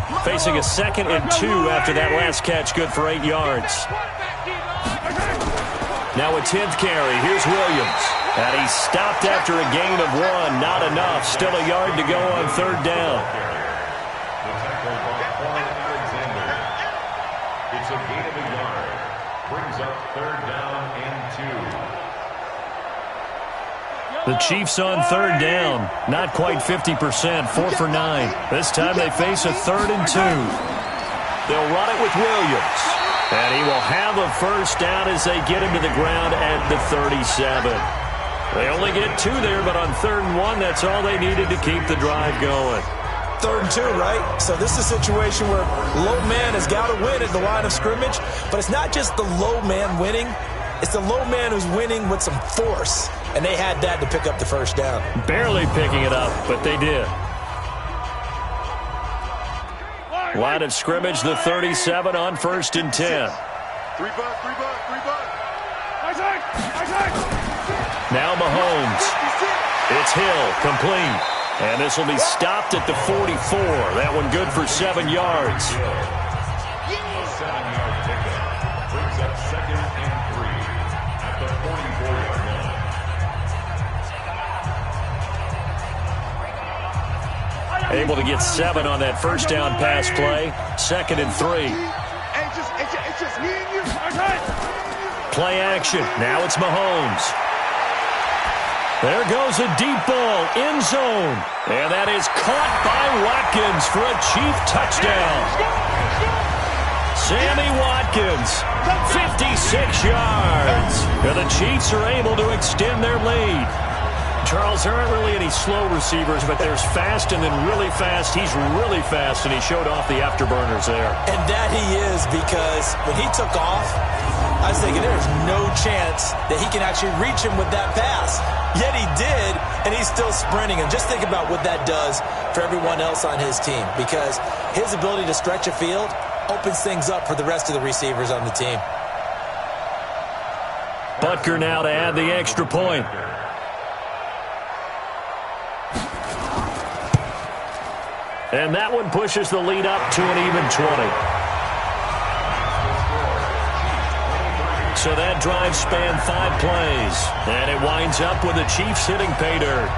line. Facing a 2nd and 2 after that last catch, good for 8 yards. Now a 10th carry. Here's Williams. And he's stopped after a gain of 1. Not enough. Still a yard to go on 3rd down. The tackle by Paul Alexander. It's a gain of a yard. Brings up 3rd down and 2. The Chiefs on 3rd down. Not quite 50%. 4 for 9. This time they face a 3rd and 2. They'll run it with Williams. And he will have a first down as they get him to the ground at the 37. They only get 2 there, but on 3rd and 1, that's all they needed to keep the drive going. 3rd and 2, right? So this is a situation where low man has got to win at the line of scrimmage, but it's not just the low man winning. It's the low man who's winning with some force, and they had that to pick up the first down. Barely picking it up, but they did. Line of scrimmage, the 37 on 1st and 10. 3 butt. Now Mahomes. It's Hill, complete. And this will be stopped at the 44. That one good for 7 yards. A 7-yard pickup. Brings up 2nd and 3 at the 44-yard line. Able to get 7 on that first down pass play. 2nd and 3. It's just me and you. Play action. Now it's Mahomes. There goes a deep ball, end zone. And that is caught by Watkins for a Chief touchdown. Sammy Watkins, 56 yards. And the Chiefs are able to extend their lead. Charles, there aren't really any slow receivers, but there's fast and then really fast. He's really fast, and he showed off the afterburners there. And that he is, because when he took off, I was thinking there's no chance that he can actually reach him with that pass. Yet he did, and he's still sprinting. And just think about what that does for everyone else on his team, because his ability to stretch a field opens things up for the rest of the receivers on the team. Butker now to add the extra point. And that one pushes the lead up to an even 20. So that drive spanned 5 plays. And it winds up with the Chiefs hitting pay dirt.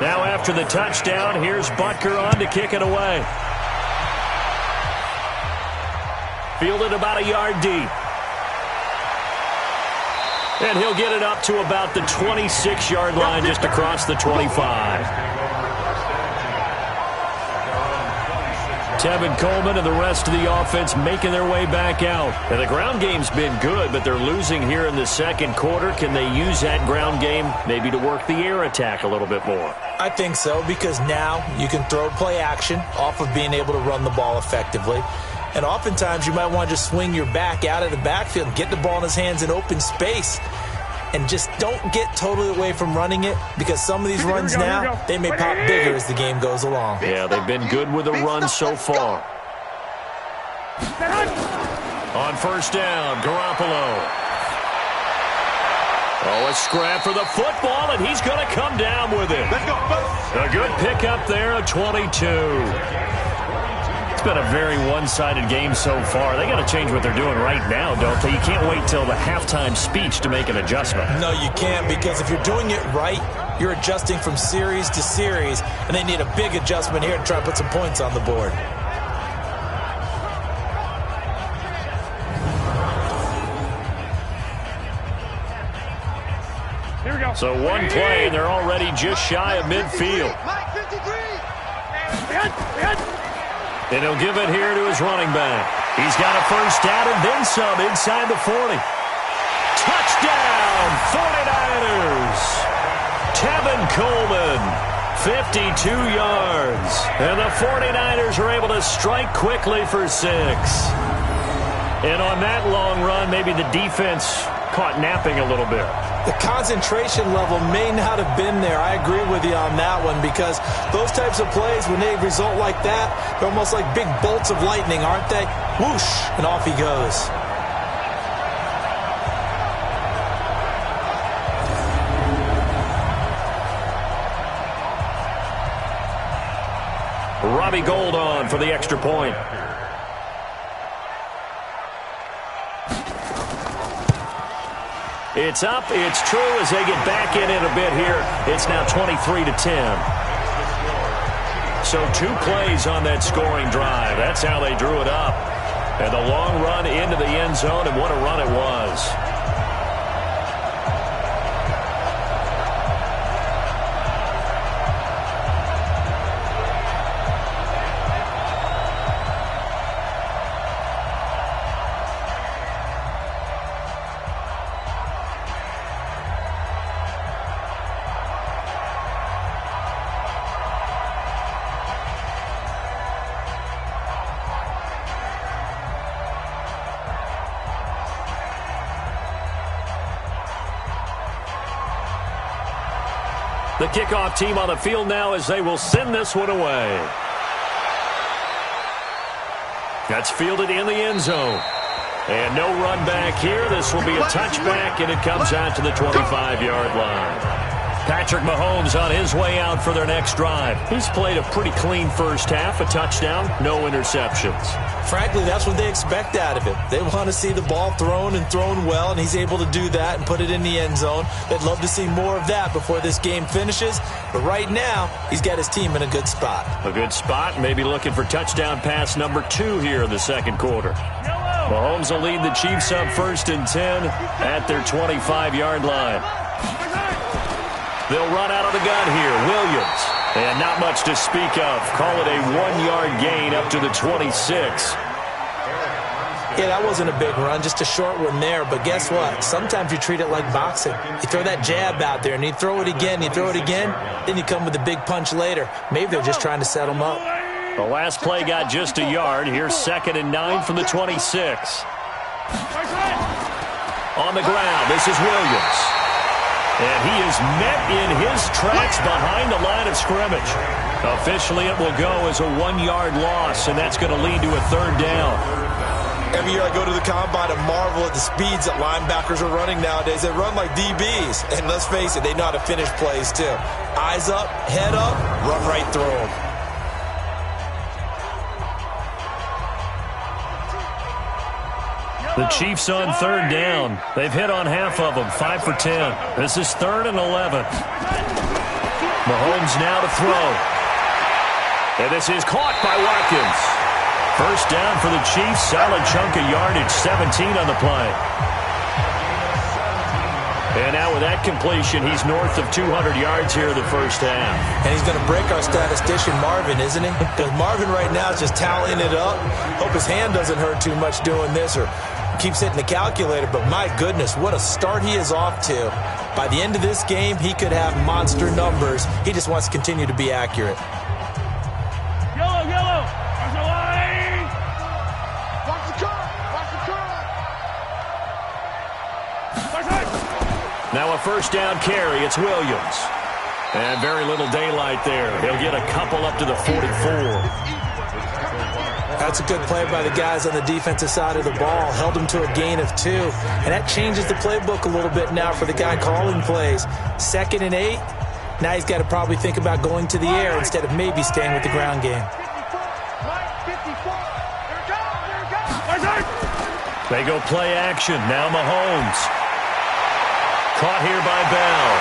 Now after the touchdown, here's Butker on to kick it away. Fielded about a yard deep. And he'll get it up to about the 26-yard line, just across the 25. Tevin Coleman and the rest of the offense making their way back out. And the ground game's been good, but they're losing here in the second quarter. Can they use that ground game maybe to work the air attack a little bit more? I think so, because now you can throw play action off of being able to run the ball effectively. And oftentimes you might want to just swing your back out of the backfield and get the ball in his hands in open space. And just don't get totally away from running it, because some of these runs now, they may pop bigger as the game goes along. Yeah, they've been good with the run so far. On first down, Garoppolo. Oh, a scrap for the football, and he's going to come down with it. A good pickup there, a 22. It's been a very one-sided game so far. They got to change what they're doing right now, don't they? You can't wait till the halftime speech to make an adjustment. No, you can't, because if you're doing it right, you're adjusting from series to series, and they need a big adjustment here to try to put some points on the board. Here we go. So one play, and they're already just shy of midfield. And he'll give it here to his running back. He's got a first down and then some inside the 40. Touchdown, 49ers. Tevin Coleman, 52 yards. And the 49ers are able to strike quickly for 6. And on that long run, maybe the defense caught napping a little bit. The concentration level may not have been there. I agree with you on that one, because those types of plays, when they result like that, they're almost like big bolts of lightning, aren't they? Whoosh, and off he goes. Robbie Gould on for the extra point. It's up, it's true as they get back in it a bit here. It's now 23-10. So 2 plays on that scoring drive. That's how they drew it up. And the long run into the end zone, and what a run it was. The kickoff team on the field now as they will send this one away. That's fielded in the end zone. And no run back here. This will be a touchback, and it comes out to the 25-yard line. Patrick Mahomes on his way out for their next drive. He's played a pretty clean first half, a touchdown, no interceptions. Frankly, that's what they expect out of him. They want to see the ball thrown and thrown well, and he's able to do that and put it in the end zone. They'd love to see more of that before this game finishes. But right now, he's got his team in a good spot. A good spot, maybe looking for touchdown pass number 2 here in the second quarter. Mahomes will lead the Chiefs up 1st and 10 at their 25-yard line. They'll run out of the gun here. Williams. And not much to speak of. Call it a 1-yard gain up to the 26. Yeah, that wasn't a big run, just a short one there. But guess what? Sometimes you treat it like boxing. You throw that jab out there, and you throw it again, then you come with a big punch later. Maybe they're just trying to set them up. The last play got just a yard. Here's 2nd and 9 from the 26. On the ground, this is Williams. And he is met in his tracks behind the line of scrimmage. Officially, it will go as a 1-yard loss, and that's going to lead to a 3rd down. Every year I go to the combine and marvel at the speeds that linebackers are running nowadays. They run like DBs. And let's face it, they know how to finish plays too. Eyes up, head up, run right through them. The Chiefs on 3rd down. They've hit on half of them, 5 for 10. This is 3rd and 11. Mahomes now to throw. And this is caught by Watkins. First down for the Chiefs. Solid chunk of yardage, 17 on the play. And now with that completion, he's north of 200 yards here in the first half. And he's going to break our statistician Marvin, isn't he? Because Marvin right now is just tallying it up. Hope his hand doesn't hurt too much doing this or keeps hitting the calculator. But my goodness, what a start he is off to. By the end of this game, he could have monster numbers. He just wants to continue to be accurate. Yellow, yellow. Watch the line. Watch the cut. Watch the cut. Watch it. Now a first down carry. It's Williams. And very little daylight there. He'll get a couple up to the 44. That's a good play by the guys on the defensive side of the ball. Held him to a gain of 2. And that changes the playbook a little bit now for the guy calling plays. 2nd and 8. Now he's got to probably think about going to the air instead of maybe staying with the ground game. They go play action. Now Mahomes. Caught here by Bell.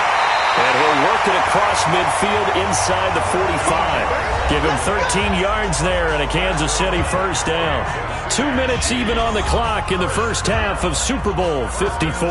And he'll work it across midfield inside the 45. Give him 13 yards there and a Kansas City first down. 2 minutes even on the clock in the first half of Super Bowl 54.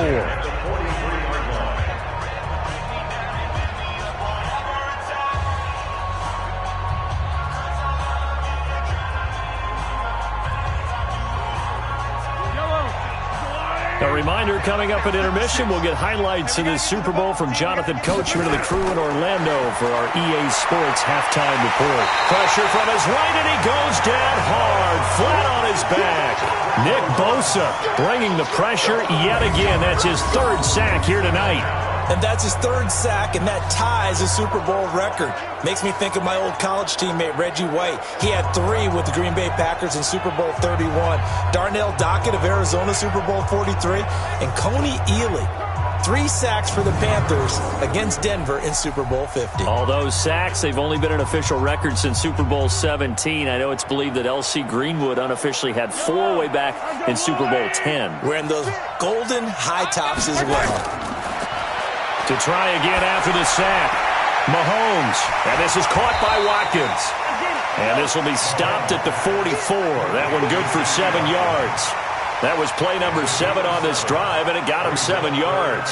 A reminder, coming up at intermission, we'll get highlights of this Super Bowl from Jonathan Coachman and the crew in Orlando for our EA Sports halftime report. Pressure from his right, and he goes down hard, flat on his back. Nick Bosa bringing the pressure yet again. That's his 3rd sack here tonight. And that's his 3rd sack, and that ties a Super Bowl record. Makes me think of my old college teammate, Reggie White. He had 3 with the Green Bay Packers in Super Bowl 31. Darnell Dockett of Arizona, Super Bowl 43. And Coney Ealy, 3 sacks for the Panthers against Denver in Super Bowl 50. All those sacks, they've only been an official record since Super Bowl 17. I know it's believed that L.C. Greenwood unofficially had 4 way back in Super Bowl 10. Wearing those golden high tops as well. To try again after the sack. Mahomes. And this is caught by Watkins. And this will be stopped at the 44. That one good for 7 yards. That was play number 7 on this drive, and it got him 7 yards.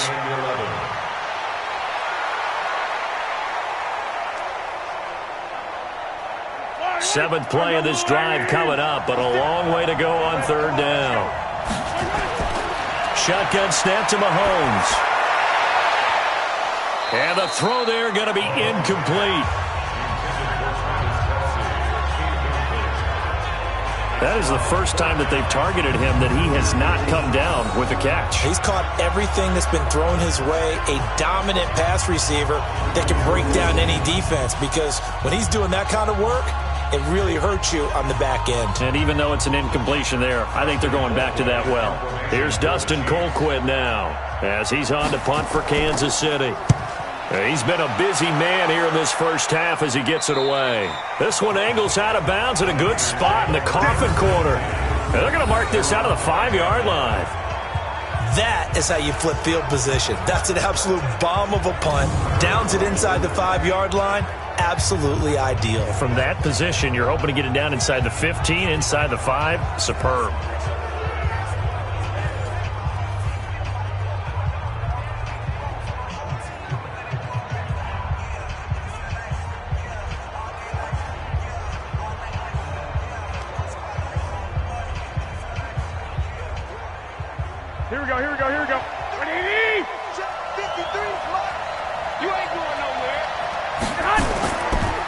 Seventh play of this drive coming up, but a long way to go on 3rd down. Shotgun snap to Mahomes. And the throw there going to be incomplete. That is the first time that they've targeted him that he has not come down with a catch. He's caught everything that's been thrown his way. A dominant pass receiver that can break down any defense, because when he's doing that kind of work, it really hurts you on the back end. And even though it's an incompletion there, I think they're going back to that well. Here's Dustin Colquitt now as he's on to punt for Kansas City. He's been a busy man here in this first half as he gets it away. This one angles out of bounds at a good spot in the coffin corner. And they're going to mark this out of the 5-yard line. That is how you flip field position. That's an absolute bomb of a punt. Downs it inside the 5-yard line. Absolutely ideal. From that position, you're hoping to get it down inside the 15, inside the 5. Superb. Here we go, here we go, here we go. 180! 53, you ain't going nowhere.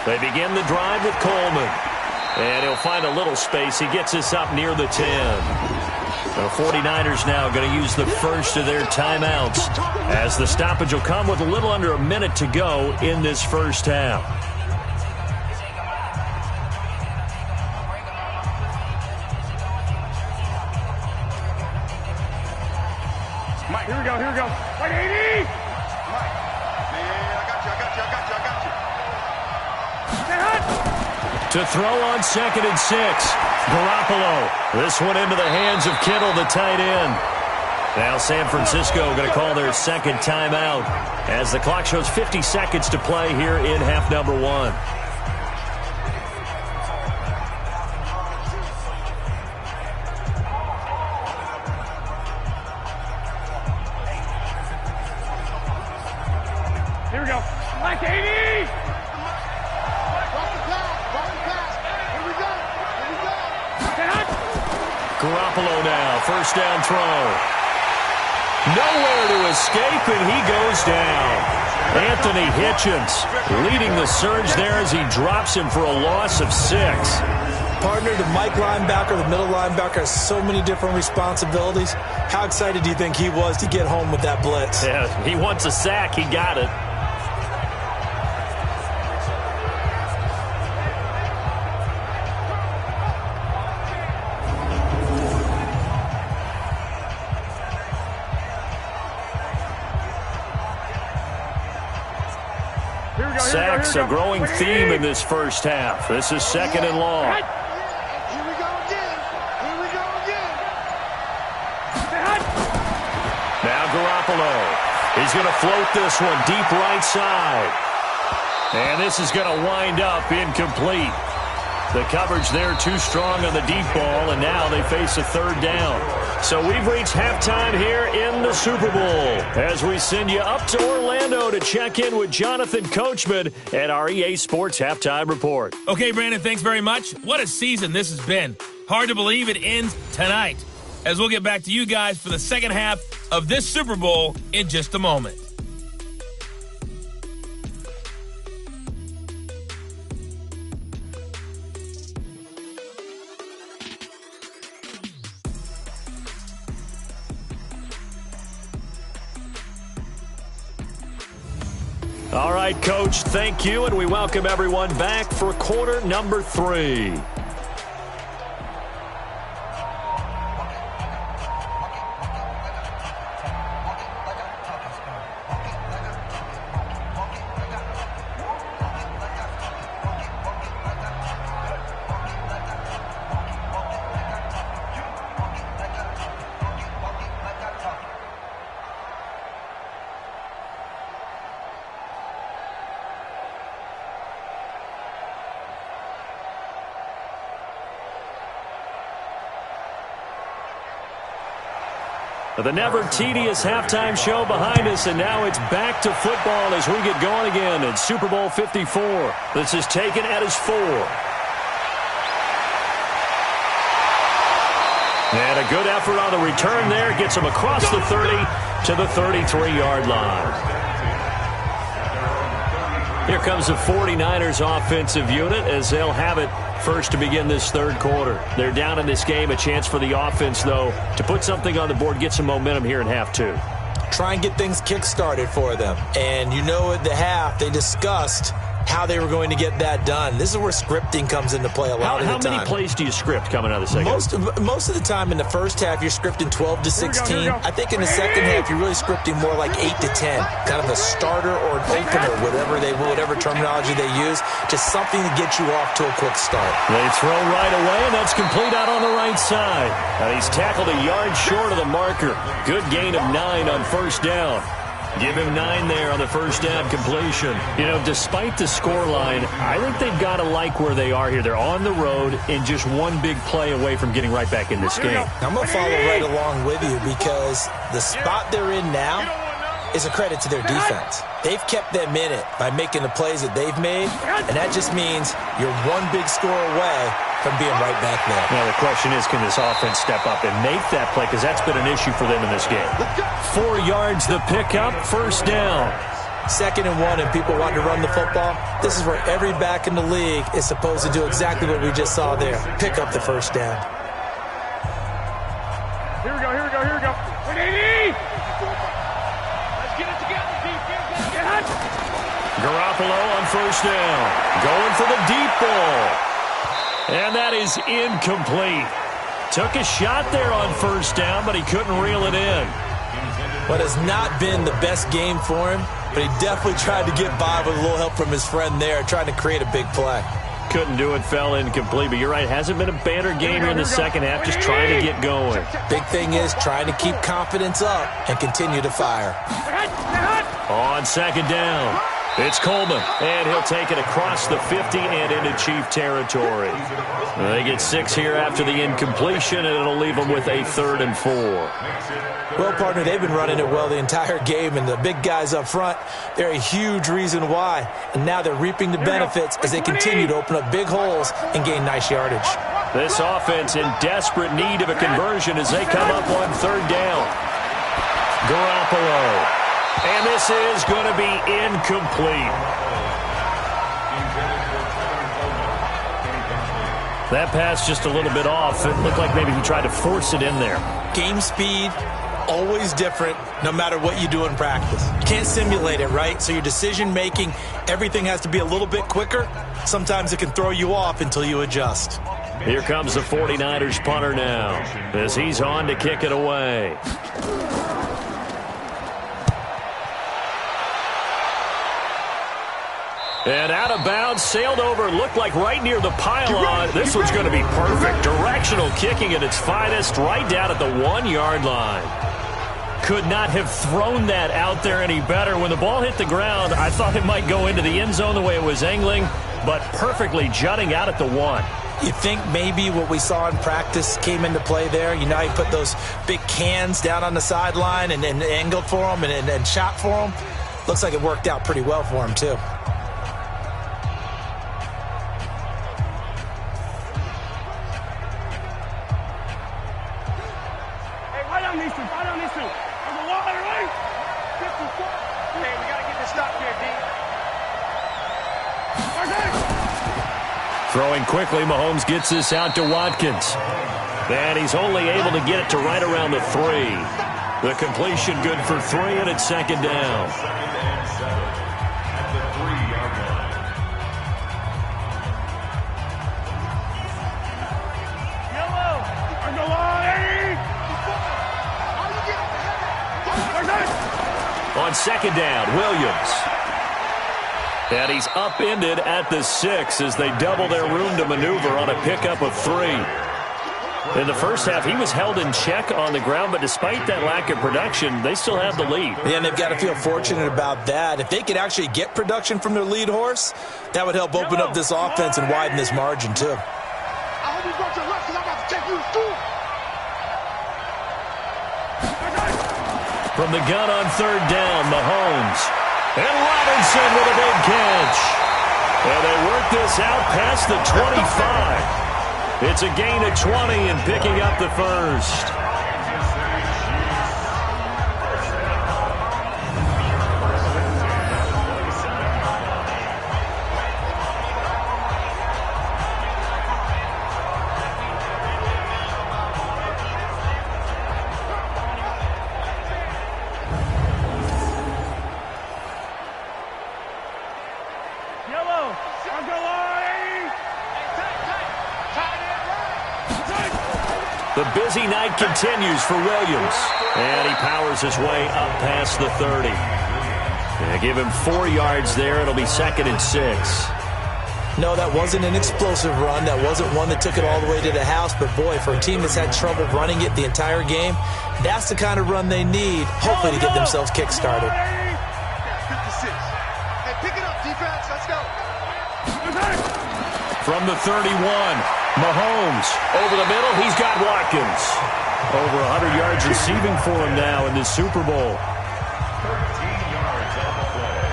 They begin the drive with Coleman. And he'll find a little space. He gets us up near the 10. The 49ers now going to use the first of their timeouts as the stoppage will come with a little under a minute to go in this first half. Mike, here we go, here we go. 180! Mike, man, I got you. To throw on 2nd and 6. Garoppolo. This one into the hands of Kittle, the tight end. Now San Francisco going to call their second timeout as the clock shows 50 seconds to play here in half number 1. Here we go. Like 80! Garoppolo now, first down throw. Nowhere to escape, and he goes down. Anthony Hitchens leading the surge there as he drops him for a loss of 6. Partner, the Mike linebacker, the middle linebacker has so many different responsibilities. How excited do you think he was to get home with that blitz? Yeah, he wants a sack. He got it. Sacks, a growing theme in this first half. This is second and long. Here we go again. Here we go again. Now Garoppolo. He's going to float this one deep right side. And this is going to wind up incomplete. The coverage there too strong on the deep ball, and now they face a third down. So we've reached halftime here in the Super Bowl as we send you up to Orlando to check in with Jonathan Coachman at our EA Sports Halftime Report. Okay, Brandon, thanks very much. What a season this has been. Hard to believe it ends tonight, as we'll get back to you guys for the second half of this Super Bowl in just a moment. All right, Coach, thank you, and we welcome everyone back for quarter number 3. The never-tedious halftime show behind us, and now it's back to football as we get going again in Super Bowl 54. This is taken at his 4. And a good effort on the return there. Gets him across the 30 to the 33-yard line. Here comes the 49ers offensive unit as they'll have it first to begin this third quarter. They're down in this game. A chance for the offense, though, to put something on the board, get some momentum here in half 2. Try and get things kick-started for them. And you know at the half, they discussed how they were going to get that done. This is where scripting comes into play a lot of the time. How many plays do you script coming out of the second half? Most of the time in the first half, you're scripting 12 to 16. I think in the second half, you're really scripting more like 8 to 10. Kind of a starter or an opener, whatever terminology they use. Just something to get you off to a quick start. They throw right away, and that's complete out on the right side. And he's tackled a yard short of the marker. Good gain of 9 on first down. Give him 9 there on the first down completion. You know, despite the scoreline, I think they've got to like where they are here. They're on the road and just one big play away from getting right back in this game. I'm going to follow right along with you because the spot they're in now is a credit to their defense. They've kept them in it by making the plays that they've made, and that just means you're one big score away from being right back there. Now, the question is, can this offense step up and make that play? Because that's been an issue for them in this game. 4 yards the pickup, first down. 2nd and 1, and people want to run the football. This is where every back in the league is supposed to do exactly what we just saw there. Pick up the first down. Here we go, here we go, here we go. 180! Let's get it together, defense. Let's get it. Garoppolo on first down. Going for the deep ball. And that is incomplete. Took a shot there on first down, but he couldn't reel it in. What has not been the best game for him, but he definitely tried to get by with a little help from his friend there, trying to create a big play. Couldn't do it, fell incomplete. But you're right, hasn't been a banner game here in the second half, just trying to get going. Big thing is trying to keep confidence up and continue to fire. On second down, it's Coleman, and he'll take it across the 50 and into Chief territory. They get 6 here after the incompletion, and it'll leave them with a 3rd and 4. Well, partner, they've been running it well the entire game, and the big guys up front, they're a huge reason why. And now they're reaping the benefits as they continue to open up big holes and gain nice yardage. This offense in desperate need of a conversion as they come up on 3rd down. Garoppolo. And this is going to be incomplete. That pass just a little bit off. It looked like maybe he tried to force it in there. Game speed, always different, no matter what you do in practice. You can't simulate it, right? So your decision-making, everything has to be a little bit quicker. Sometimes it can throw you off until you adjust. Here comes the 49ers punter now as he's on to kick it away. And out of bounds, sailed over, looked like right near the pylon. This one's going to be perfect. Directional kicking at its finest, right down at the 1-yard line. Could not have thrown that out there any better. When the ball hit the ground, I thought it might go into the end zone the way it was angling, but perfectly jutting out at the 1. You think maybe what we saw in practice came into play there? You know, he put those big cans down on the sideline and angled for them and shot for them. Looks like it worked out pretty well for him, too. Throwing quickly, Mahomes gets this out to Watkins. And he's only able to get it to right around the 3. The completion good for 3, and it's 2nd down. On 2nd down, Williams. And he's upended at the 6 as they double their room to maneuver on a pickup of 3. In the first half, he was held in check on the ground, but despite that lack of production, they still have the lead. Yeah, and they've got to feel fortunate about that. If they could actually get production from their lead horse, that would help open up this offense and widen this margin, too. I hope you brought your lunch because I'm about to take you to school. From the gun on 3rd down, Mahomes. And Robinson with a big catch. And they work this out past the 25. It's a gain of 20 and picking up the first. The busy night continues for Williams. And he powers his way up past the 30. And give him 4 yards there. It'll be 2nd and 6. No, that wasn't an explosive run. That wasn't one that took it all the way to the house. But, boy, for a team that's had trouble running it the entire game, that's the kind of run they need, hopefully, to get themselves kick-started. 56. Hey, pick it up, defense. Let's go. From the 31, Mahomes over the middle. He's got Watkins. Over 100 yards receiving for him now in this Super Bowl. 13 yards on the play.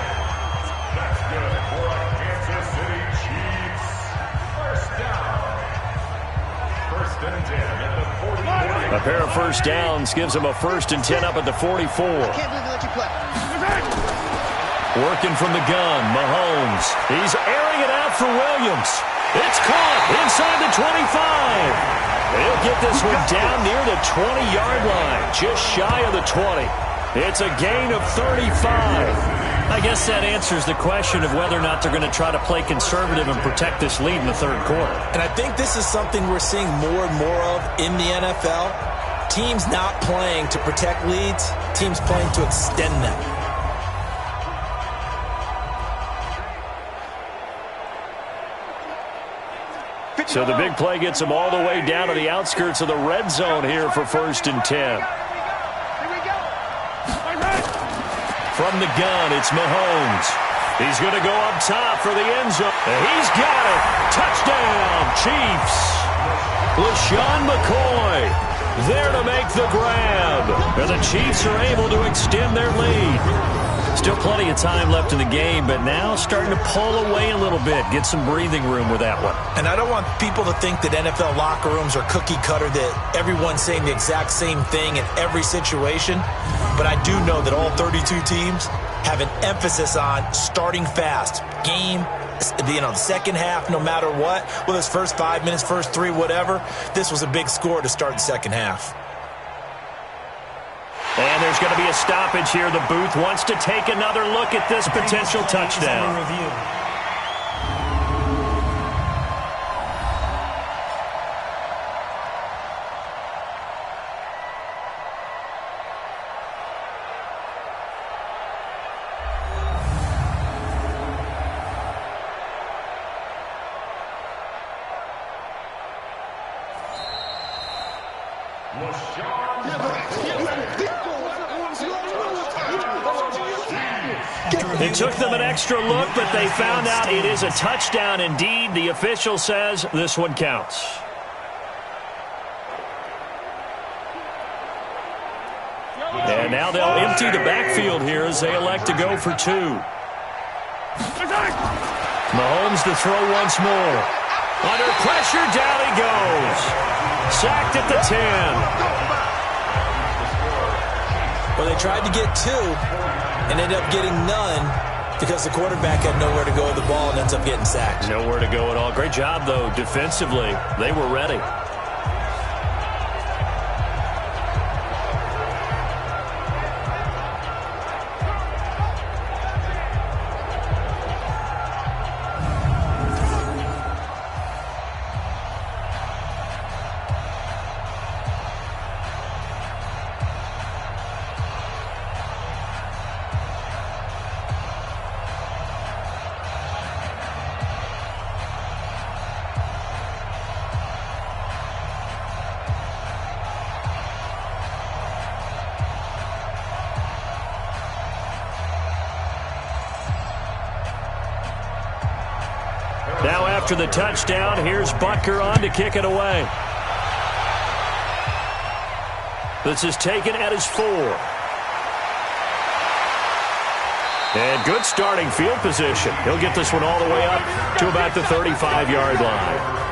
That's good for our Kansas City Chiefs. First down. 1st and 10 at the 44. A pair of first downs gives him a 1st and 10 up at the 44. Can't believe they let you play. Working from the gun, Mahomes. He's airing it out for Williams. It's caught inside the 25. They'll get this one down near the 20-yard line, just shy of the 20. It's a gain of 35. I guess that answers the question of whether or not they're going to try to play conservative and protect this lead in the 3rd quarter. And I think this is something we're seeing more and more of in the NFL. Teams not playing to protect leads, teams playing to extend them. So the big play gets them all the way down to the outskirts of the red zone here for 1st and 10. From the gun, it's Mahomes. He's going to go up top for the end zone. He's got it. Touchdown, Chiefs. LaShawn McCoy there to make the grab. And the Chiefs are able to extend their lead. Still plenty of time left in the game, but now starting to pull away a little bit. Get some breathing room with that one. And I don't want people to think that NFL locker rooms are cookie cutter, that everyone's saying the exact same thing in every situation. But I do know that all 32 teams have an emphasis on starting fast. Game, the second half, no matter what. Whether it's first 5 minutes, first 3, whatever. This was a big score to start the second half. And there's going to be a stoppage here. The booth wants to take another look at this potential touchdown. It took them an extra look, but they found out it is a touchdown indeed. The official says this one counts. And now they'll empty the backfield here as they elect to go for 2. Mahomes to throw once more. Under pressure, down he goes. Sacked at the 10. Well, they tried to get 2 and ended up getting none because the quarterback had nowhere to go with the ball and ends up getting sacked. Nowhere to go at all. Great job, though, defensively. They were ready. Now after the touchdown, here's Butker on to kick it away. This is taken at his 4. And good starting field position. He'll get this one all the way up to about the 35-yard line.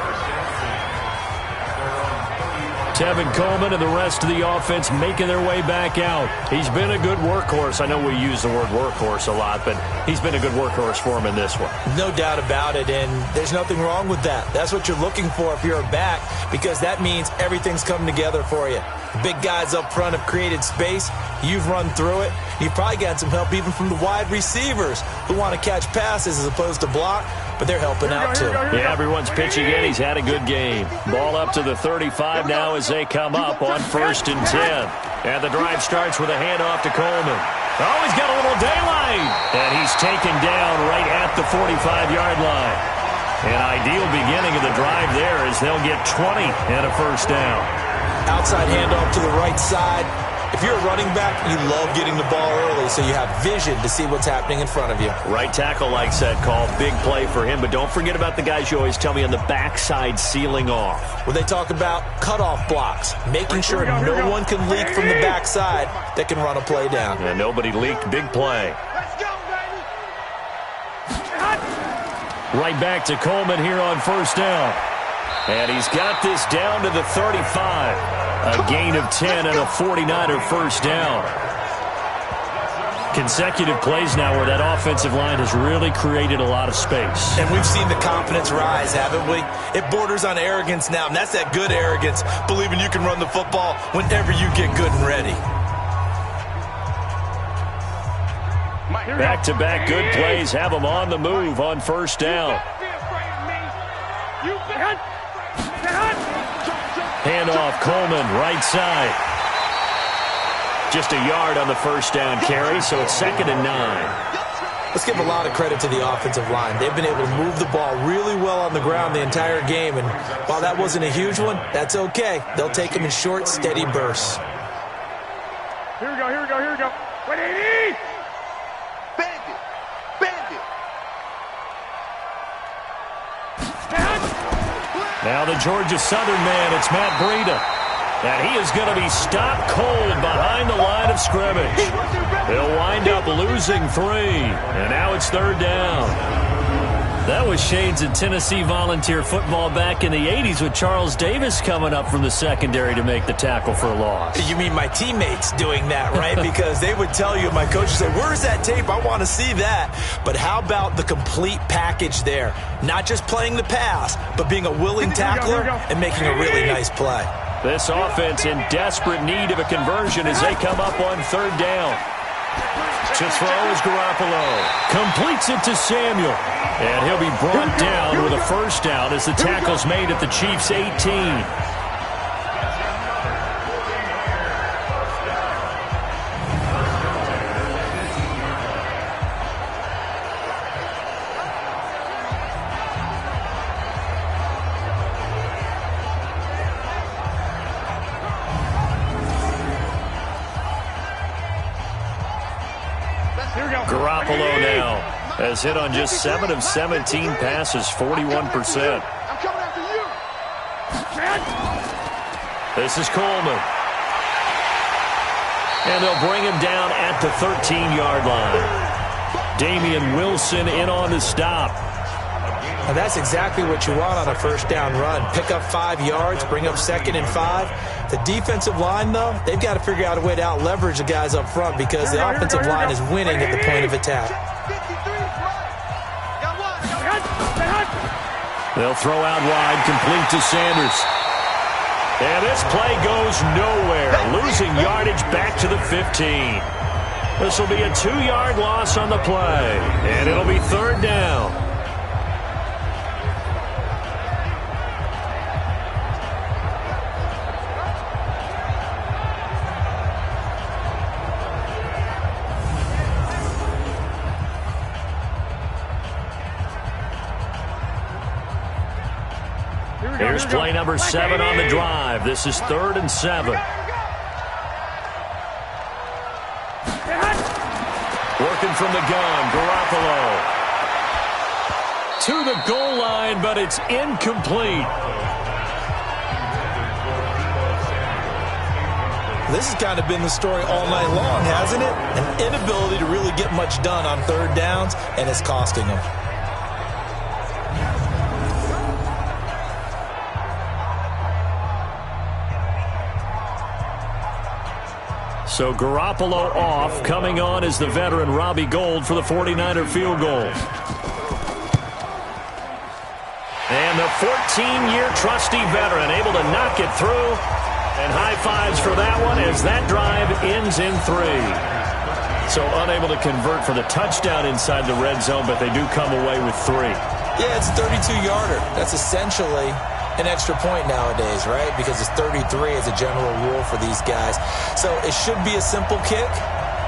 Tevin Coleman and the rest of the offense making their way back out. He's been a good workhorse. I know we use the word workhorse a lot, but he's been a good workhorse for him in this one. No doubt about it, and there's nothing wrong with that. That's what you're looking for if you're a back, because that means everything's coming together for you. Big guys up front have created space. You've run through it. You've probably got some help even from the wide receivers who want to catch passes as opposed to block, but they're helping out too. Yeah, everyone's pitching in. He's had a good game. Ball up to the 35 now as they come up on 1st and 10. And the drive starts with a handoff to Coleman. Oh, he's got a little daylight. And he's taken down right at the 45-yard line. An ideal beginning of the drive there as they'll get 20 and a first down. Outside handoff to the right side. If you're a running back, you love getting the ball early so you have vision to see what's happening in front of you. Right tackle likes that call. Big play for him, but don't forget about the guys you always tell me on the backside sealing off. Where they talk about cutoff blocks, making sure no one can leak from the backside that can run a play down. And nobody leaked. Big play. Let's go, baby. Right back to Coleman here on first down. And he's got this down to the 35. A gain of 10 and a 49er first down. Consecutive plays now where that offensive line has really created a lot of space. And we've seen the confidence rise, haven't we? It borders on arrogance now, and that's that good arrogance, believing you can run the football whenever you get good and ready. Back-to-back good plays have them on the move on first down. Handoff, Coleman, right side. Just a yard on the first down carry, so it's 2nd and 9. Let's give a lot of credit to the offensive line. They've been able to move the ball really well on the ground the entire game, and while that wasn't a huge one, that's okay. They'll take them in short, steady bursts. Here we go, here we go, here we go. 180! Bandit! Bandit! Now the Georgia Southern man, it's Matt Breida. And he is going to be stopped cold behind the line of scrimmage. He'll wind up losing 3. And now it's 3rd down. That was shades of Tennessee volunteer football back in the 80s with Charles Davis coming up from the secondary to make the tackle for a loss. You mean my teammates doing that, right? Because they would tell you, my coach would say, where's that tape? I want to see that. But how about the complete package there? Not just playing the pass, but being a willing tackler and making a really nice play. This offense in desperate need of a conversion as they come up on 3rd down. To throw is Garoppolo. Completes it to Samuel. And he'll be brought down with a 1st down as the tackle's made at the Chiefs' 18. Garoppolo now has hit on just 7 of 17 passes, 41%. I'm coming after you. This is Coleman. And they'll bring him down at the 13-yard line. Damian Wilson in on the stop. Now that's exactly what you want on a 1st down run. Pick up 5 yards, bring up 2nd and 5. The defensive line, though, they've got to figure out a way to out-leverage the guys up front because the offensive line is winning at the point of attack. They'll throw out wide, complete to Sanders. And this play goes nowhere, losing yardage back to the 15. This will be a 2-yard loss on the play, and it'll be 3rd down. Here's play number 7 on the drive. This is 3rd and 7. Working from the gun, Garoppolo. To the goal line, but it's incomplete. This has kind of been the story all night long, hasn't it? An inability to really get much done on 3rd downs, and it's costing them. So Garoppolo off. Coming on is the veteran Robbie Gould for the 49er field goal. And the 14-year trusty veteran able to knock it through. And high fives for that one as that drive ends in 3. So unable to convert for the touchdown inside the red zone, but they do come away with 3. Yeah, it's a 32-yarder. That's essentially an extra point nowadays, right? Because it's 33 as a general rule for these guys. So it should be a simple kick.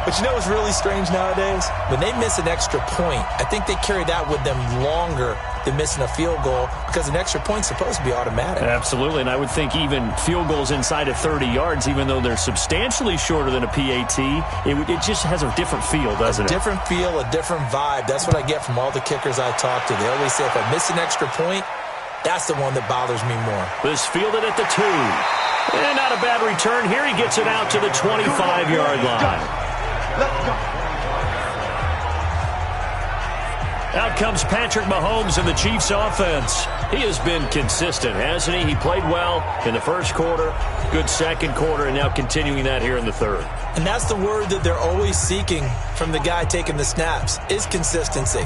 But you know what's really strange nowadays? When they miss an extra point, I think they carry that with them longer than missing a field goal because an extra point's supposed to be automatic. Absolutely, and I would think even field goals inside of 30 yards, even though they're substantially shorter than a PAT, it just has a different feel, doesn't it? A different feel, a different vibe. That's what I get from all the kickers I talk to. They always say if I miss an extra point, that's the one that bothers me more. This fielded at the 2. And not a bad return. Here he gets it out to the 25-yard line. Let's go. Out comes Patrick Mahomes and the Chiefs offense. He has been consistent, hasn't he? He played well in the first quarter, good second quarter, and now continuing that here in the third. And that's the word that they're always seeking from the guy taking the snaps, is consistency.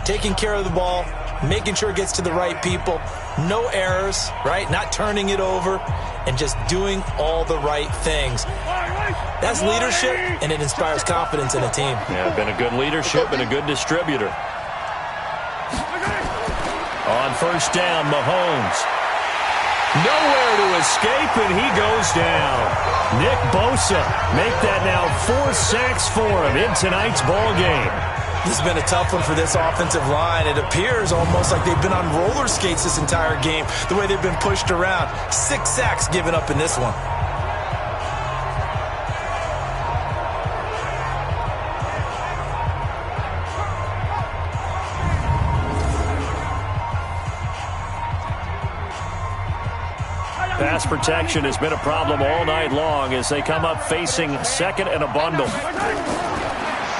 Taking care of the ball, making sure it gets to the right people, no errors, right? Not turning it over, and just doing all the right things. That's leadership, and it inspires confidence in a team. Yeah, been a good leadership and a good distributor. On first down, Mahomes. Nowhere to escape, and he goes down. Nick Bosa make that now 4 sacks for him in tonight's ball game. This has been a tough one for this offensive line. It appears almost like they've been on roller skates this entire game, the way they've been pushed around. 6 sacks given up in this one. Pass protection has been a problem all night long as they come up facing second and a bundle.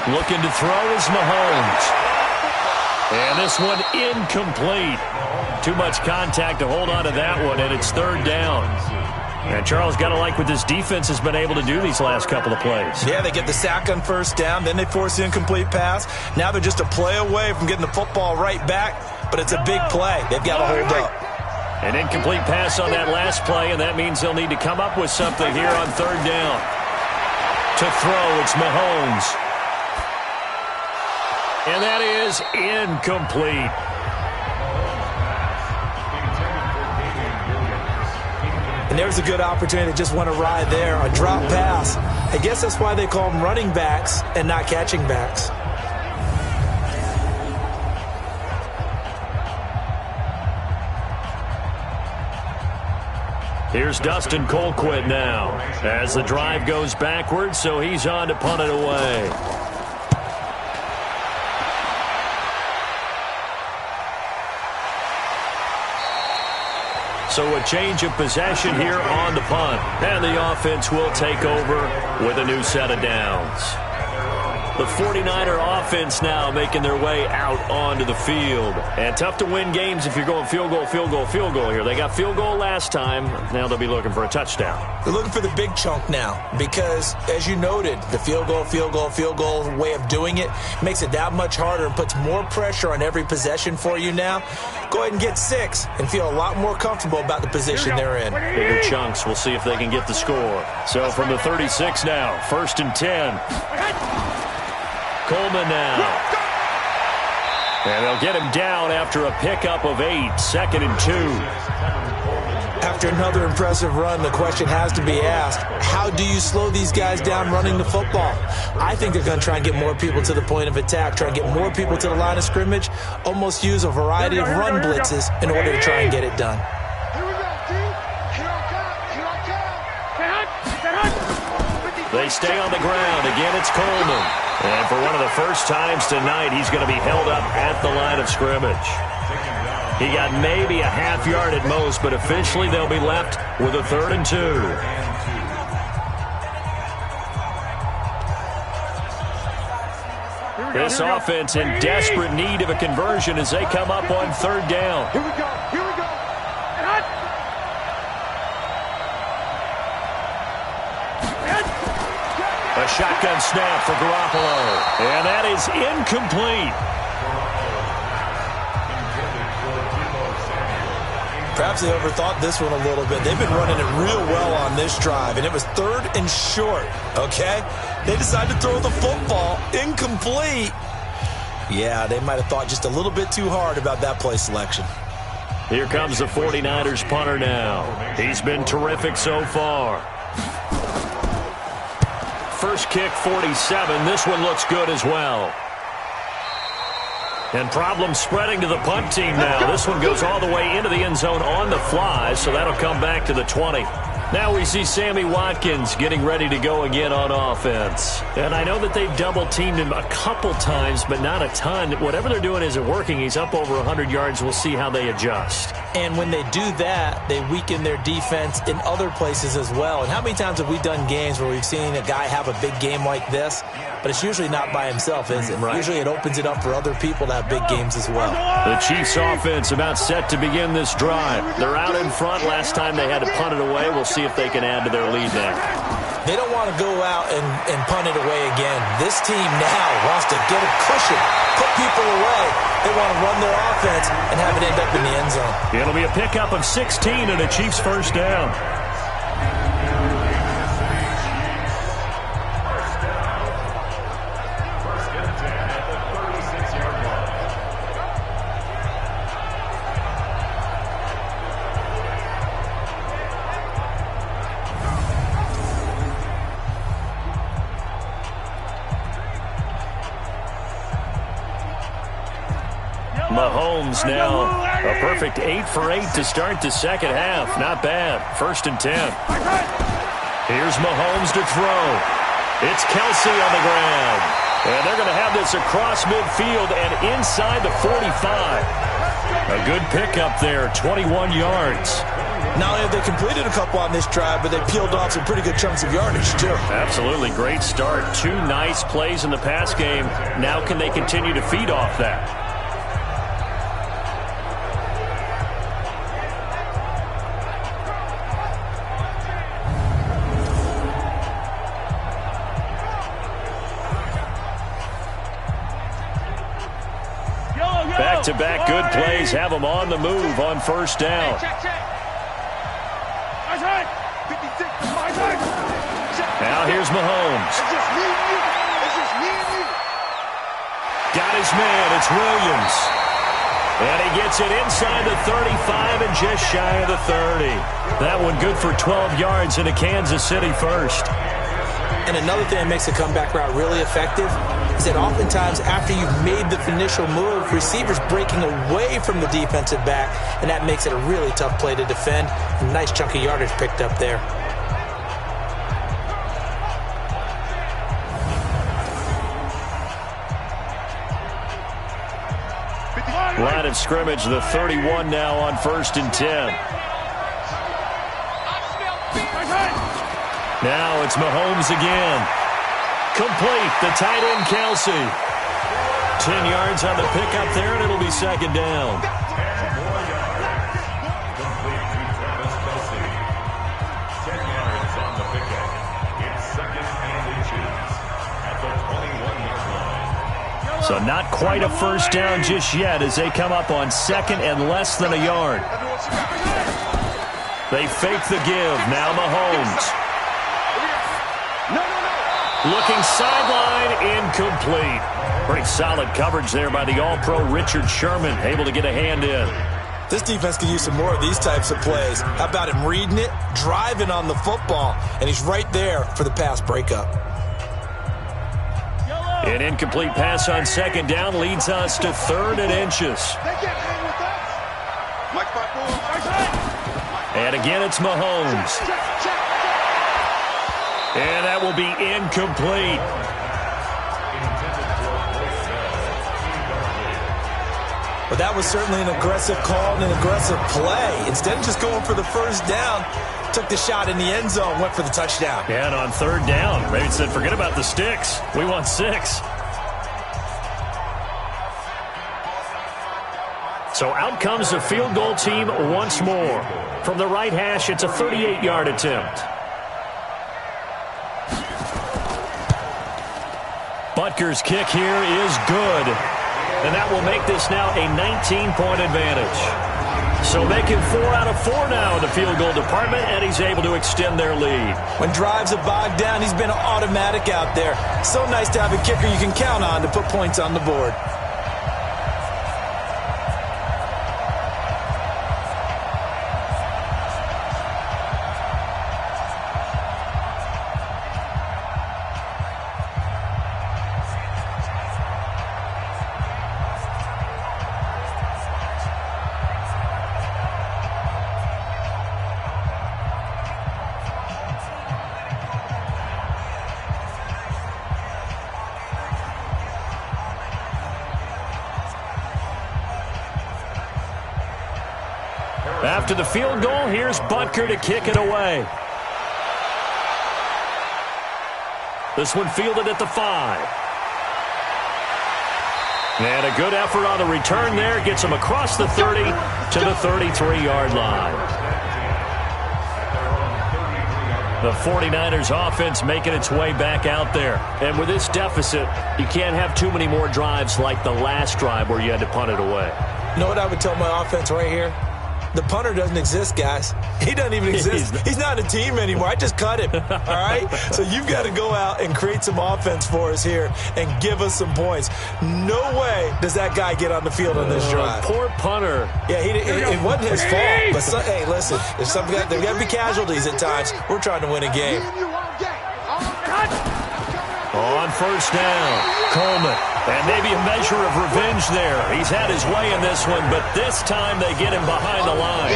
Looking to throw is Mahomes. And this one incomplete. Too much contact to hold on to that one, and it's third down. And Charles, got to like what this defense has been able to do these last couple of plays. Yeah, they get the sack on first down, then they force the incomplete pass. Now they're just a play away from getting the football right back, but it's a big play. They've got to hold up. An incomplete pass on that last play, and that means they'll need to come up with something here on third down. To throw, it's Mahomes. And that is incomplete. And there's a good opportunity to just want to ride there. A drop pass. I guess that's why they call them running backs and not catching backs. Here's Dustin Colquitt now as the drive goes backwards, so he's on to punt it away. So a change of possession here on the punt. And the offense will take over with a new set of downs. The 49er offense now making their way out onto the field. And tough to win games if you're going field goal, field goal, field goal here. They got field goal last time. Now they'll be looking for a touchdown. They're looking for the big chunk now because, as you noted, the field goal way of doing it makes it that much harder and puts more pressure on every possession for you now. Go ahead and get 6 and feel a lot more comfortable about the position they're in. Bigger chunks. We'll see if they can get the score. So from the 36 now, 1st and 10. Coleman now. And they'll get him down after a pickup of 8, 2nd and 2. After another impressive run, the question has to be asked, how do you slow these guys down running the football? I think they're going to try and get more people to the point of attack, try and get more people to the line of scrimmage, almost use a variety of run blitzes in order to try and get it done. They stay on the ground. Again, it's Coleman. And for one of the first times tonight, he's going to be held up at the line of scrimmage. He got maybe a half yard at most, but officially they'll be left with a 3rd and 2. This offense in desperate need of a conversion as they come up on 3rd down. Here we go. Here we go. A shotgun snap for Garoppolo. And that is incomplete. Perhaps they overthought this one a little bit. They've been running it real well on this drive, and it was 3rd and short, okay? They decided to throw the football incomplete. Yeah, they might have thought just a little bit too hard about that play selection. Here comes the 49ers punter now. He's been terrific so far. First kick, 47. This one looks good as well. And problems spreading to the punt team now. This one goes all the way into the end zone on the fly, so that'll come back to the 20. Now we see Sammy Watkins getting ready to go again on offense. And I know that they've double-teamed him a couple times, but not a ton. Whatever they're doing isn't working. He's up over 100 yards. We'll see how they adjust. And when they do that, they weaken their defense in other places as well. And how many times have we done games where we've seen a guy have a big game like this, but it's usually not by himself, is it? Right. Usually it opens it up for other people to have big games as well. The Chiefs offense about set to begin this drive. They're out in front. Last time they had to punt it away. We'll see if they can add to their lead now. They don't want to go out and punt it away again. This team now wants to get a cushion, put people away. They want to run their offense and have it end up in the end zone. It'll be a pickup of 16 and a Chiefs first down. Mahomes now a perfect 8 for 8 to start the second half. Not bad. 1st and 10. Here's Mahomes to throw. It's Kelsey on the ground. And they're going to have this across midfield and inside the 45. A good pickup there, 21 yards. Not only have they completed a couple on this drive, but they peeled off some pretty good chunks of yardage, too. Absolutely. Great start. 2 nice plays in the pass game. Now can they continue to feed off that? Back-to-back good plays have them on the move on 1st down. Now here's Mahomes. Got his man. It's Williams. And he gets it inside the 35 and just shy of the 30. That one good for 12 yards into Kansas City 1st. And another thing that makes a comeback route really effective is that oftentimes after you've made the initial move, receivers breaking away from the defensive back, and that makes it a really tough play to defend. A nice chunk of yardage picked up there. Line of scrimmage, the 31 now on 1st and 10. Now it's Mahomes again. Complete, the tight end Kelsey. 10 yards on the pickup there, and it'll be 2nd down. 10 more yards. Complete to Travis Kelsey. 10 yards on the pickup. It's 2nd and inches at the 21-yard line. So not quite a 1st down just yet as they come up on 2nd and less than a yard. They fake the give. Now Mahomes. Looking sideline, incomplete. Pretty solid coverage there by the All-Pro Richard Sherman, able to get a hand in. This defense could use some more of these types of plays. How about him reading it, driving on the football, and he's right there for the pass breakup. An incomplete pass on 2nd down leads us to 3rd and inches. And again, it's Mahomes. And that will be incomplete. But that was certainly an aggressive call and an aggressive play. Instead of just going for the 1st down, took the shot in the end zone, went for the touchdown. Yeah, and on 3rd down, maybe said, forget about the sticks. We want 6. So out comes the field goal team once more. From the right hash, it's a 38-yard attempt. Butker's kick here is good. And that will make this now a 19-point advantage. So making 4 out of 4 now in the field goal department, and he's able to extend their lead. When drives are bogged down, he's been automatic out there. So nice to have a kicker you can count on to put points on the board. After the field goal, here's Butker to kick it away. This one fielded at the 5. And a good effort on the return there. Gets him across the 30 to the 33-yard line. The 49ers offense making its way back out there. And with this deficit, you can't have too many more drives like the last drive where you had to punt it away. You know what I would tell my offense right here? The punter doesn't exist, guys. He doesn't even exist. He's not a team anymore. I just cut him, all right? So you've got to go out and create some offense for us here and give us some points. No way does that guy get on the field on this drive. Poor punter. Yeah, it wasn't his fault. But, hey, listen, there's got to be casualties at times. We're trying to win a game. On first down, Coleman. And maybe a measure of revenge there. He's had his way in this one, but this time they get him behind the line.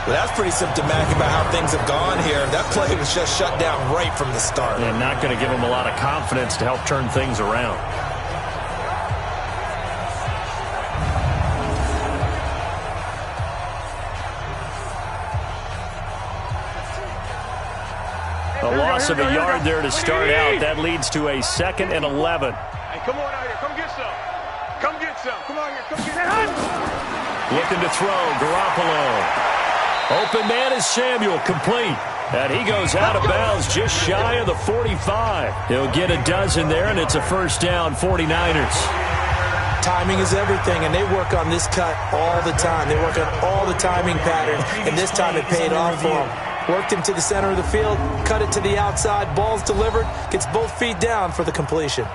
Well, that's pretty symptomatic about how things have gone here. That play was just shut down right from the start. And not going to give him a lot of confidence to help turn things around. A loss of a yard there to start out. That leads to a 2nd and 11. Hey, come on out here. Come get some. Come get some. Come on here. Come get some. Looking to throw, Garoppolo. Open man is Samuel, complete. And he goes out of bounds just shy of the 45. He'll get a dozen there, and it's a first down, 49ers. Timing is everything, and they work on this cut all the time. They work on all the timing patterns, and this time it paid off for them. Worked him to the center of the field, cut it to the outside, ball's delivered, gets both feet down for the completion.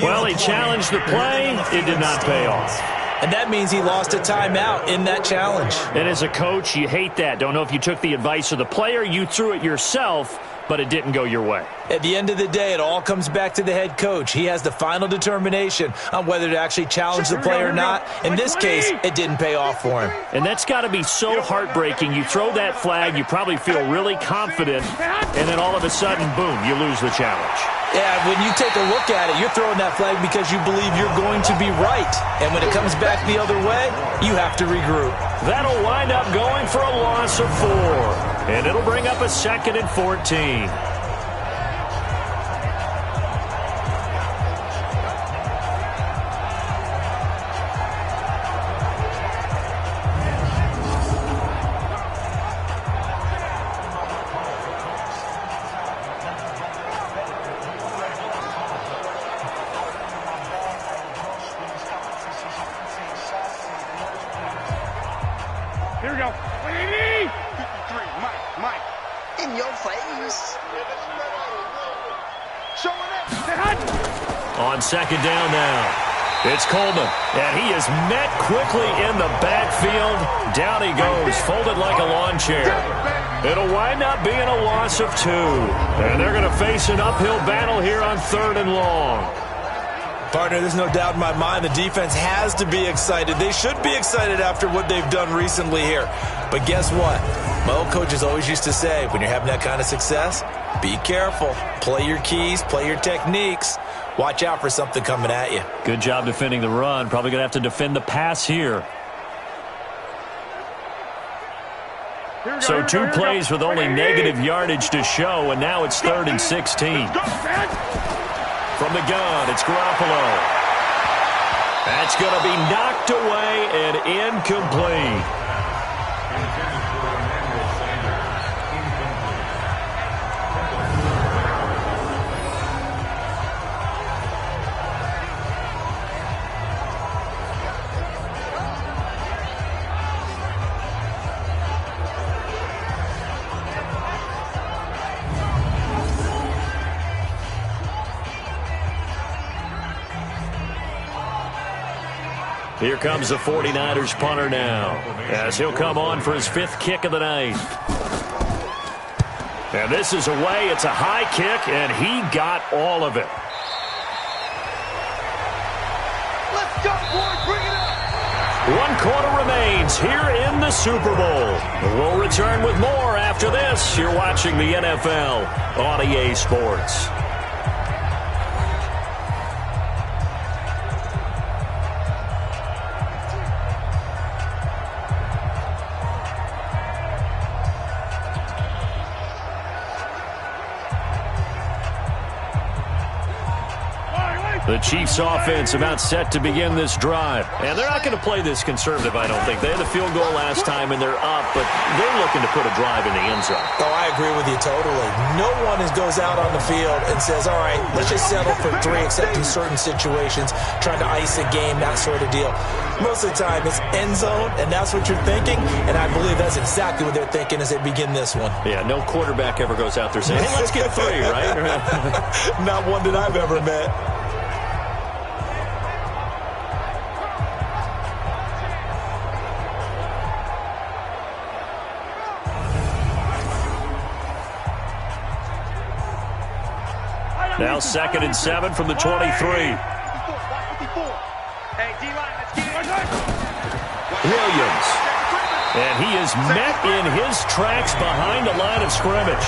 Well, he challenged the play. It did not pay off. And that means he lost a timeout in that challenge. And as a coach, you hate that. Don't know if you took the advice of the player, you threw it yourself, but it didn't go your way. At the end of the day, it all comes back to the head coach. He has the final determination on whether to actually challenge the play or not. In this case, it didn't pay off for him. And that's got to be so heartbreaking. You throw that flag, you probably feel really confident, and then all of a sudden, boom, you lose the challenge. Yeah, when you take a look at it, you're throwing that flag because you believe you're going to be right. And when it comes back the other way, you have to regroup. That'll wind up going for a loss of 4. And it'll bring up a 2nd and 14. Here we go. 180. 53. Mike. In your face. Showing up. On 2nd down now. It's Coleman, and he is met quickly in the backfield. Down he goes, folded like a lawn chair. It'll wind up being a loss of 2. And they're going to face an uphill battle here on 3rd and long. Partner, there's no doubt in my mind the defense has to be excited. They should be excited after what they've done recently here. But guess what? My old coaches always used to say, when you're having that kind of success, be careful. Play your keys, play your techniques. Watch out for something coming at you. Good job defending the run. Probably going to have to defend the pass here. So 2 plays with only negative yardage to show, and now it's 3rd and 16. From the gun, it's Garoppolo. That's going to be knocked away and incomplete. Here comes the 49ers punter now, as he'll come on for his 5th kick of the night. And this is away. It's a high kick, and he got all of it. Let's go, boys. Bring it up. 1 quarter remains here in the Super Bowl. We'll return with more after this. You're watching the NFL on EA Sports. The Chiefs offense about set to begin this drive. And they're not going to play this conservative, I don't think. They had the field goal last time, and they're up, but they're looking to put a drive in the end zone. Oh, I agree with you totally. No one goes out on the field and says, all right, let's just settle for 3, except in certain situations, trying to ice a game, that sort of deal. Most of the time, it's end zone, and that's what you're thinking, and I believe that's exactly what they're thinking as they begin this one. Yeah, no quarterback ever goes out there saying, hey, let's get 3, right? Not one that I've ever met. Now 2nd and 7 from the 23. Williams. And he is met in his tracks behind the line of scrimmage.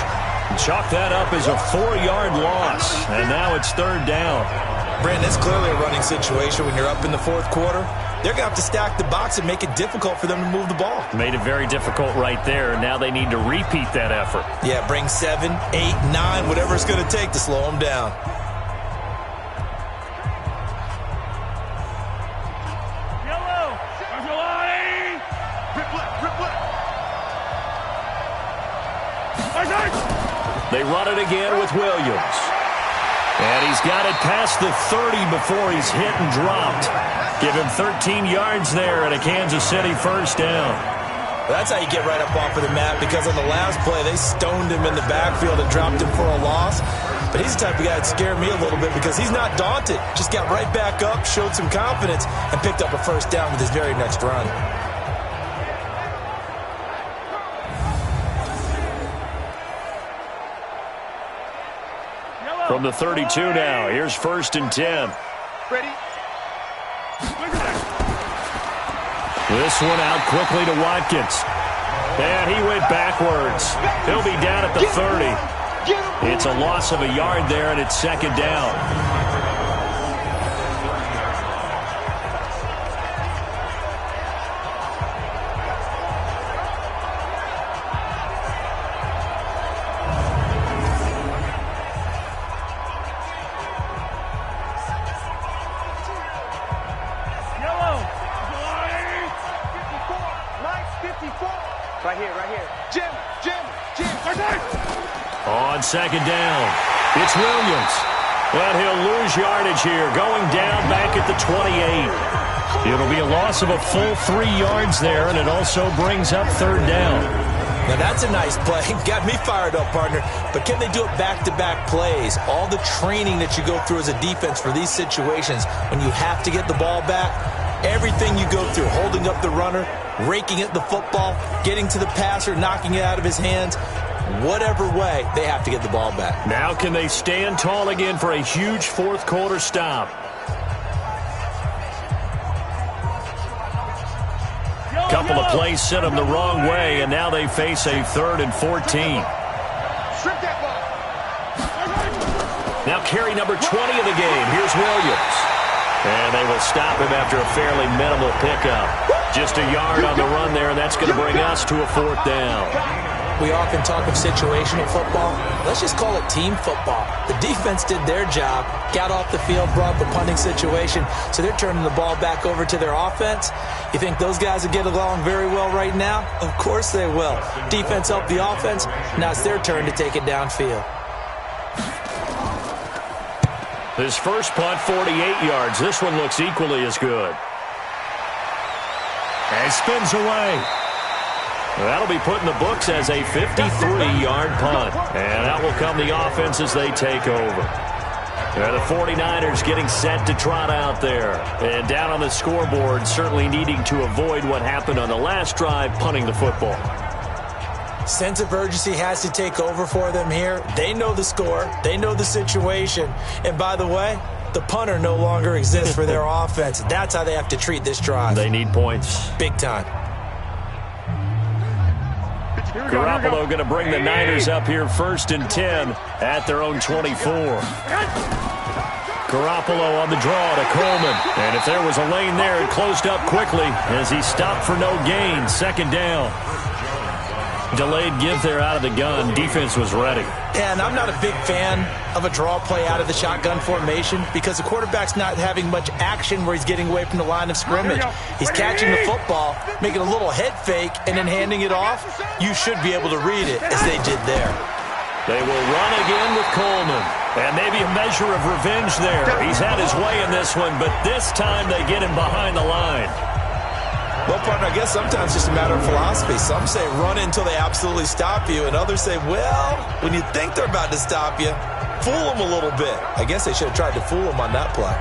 Chalk that up as a 4-yard loss. And now it's 3rd down. Brandon, it's clearly a running situation when you're up in the 4th quarter. They're going to have to stack the box and make it difficult for them to move the ball. Made it very difficult right there. Now they need to repeat that effort. Yeah, bring 7, 8, 9, whatever it's going to take to slow them down. They run it again with Williams. And he's got it past the 30 before he's hit and dropped. Give him 13 yards there and a Kansas City 1st down. That's how you get right up off of the mat, because on the last play, they stoned him in the backfield and dropped him for a loss. But he's the type of guy that scared me a little bit because he's not daunted. Just got right back up, showed some confidence, and picked up a 1st down with his very next run. From the 32 now, here's 1st and 10. Ready? This one out quickly to Watkins. And he went backwards. He'll be down at the 30. It's a loss of a yard there, and it's 2nd down. On 2nd down, it's Williams. But he'll lose yardage here, going down back at the 28. It'll be a loss of a full 3 yards there, and it also brings up 3rd down. Now that's a nice play. Got me fired up, partner. But can they do it back-to-back plays? All the training that you go through as a defense for these situations, when you have to get the ball back, everything you go through, holding up the runner, raking at the football, getting to the passer, knocking it out of his hands, whatever way, they have to get the ball back. Now can they stand tall again for a huge 4th quarter stop? Couple of plays sent them the wrong way, and now they face a 3rd and 14. Now carry number 20 of the game. Here's Williams. And they will stop him after a fairly minimal pickup. Just a yard on the run there, and that's going to bring us to a 4th down. We often talk of situational football. Let's just call it team football. The defense did their job, got off the field, brought the punting situation, so they're turning the ball back over to their offense. You think those guys will get along very well right now? Of course they will. Defense helped the offense. Now it's their turn to take it downfield. His first punt, 48 yards. This one looks equally as good. And spins away. That'll be put in the books as a 53-yard punt. And out will come the offense as they take over. The 49ers getting set to trot out there. And down on the scoreboard, certainly needing to avoid what happened on the last drive, punting the football. Sense of urgency has to take over for them here. They know the score. They know the situation. And by the way, the punter no longer exists for their offense. That's how they have to treat this drive. They need points. Big time. Garoppolo going to bring the Niners up here 1st and 10 at their own 24. Garoppolo on the draw to Coleman. And if there was a lane there, it closed up quickly as he stopped for no gain. 2nd down. delayed give there out of the gun. Defense was ready. Yeah, and I'm not a big fan of a draw play out of the shotgun formation because the quarterback's not having much action where he's getting away from the line of scrimmage. He's catching the football, making a little head fake, and then handing it off. You should be able to read it as they did there. They will run again with Coleman. And maybe a measure of revenge there. He's had his way in this one, but this time they get him behind the line. Well, partner, I guess sometimes it's just a matter of philosophy. Some say run until they absolutely stop you, and others say, well, when you think they're about to stop you, fool them a little bit. I guess they should have tried to fool them on that play.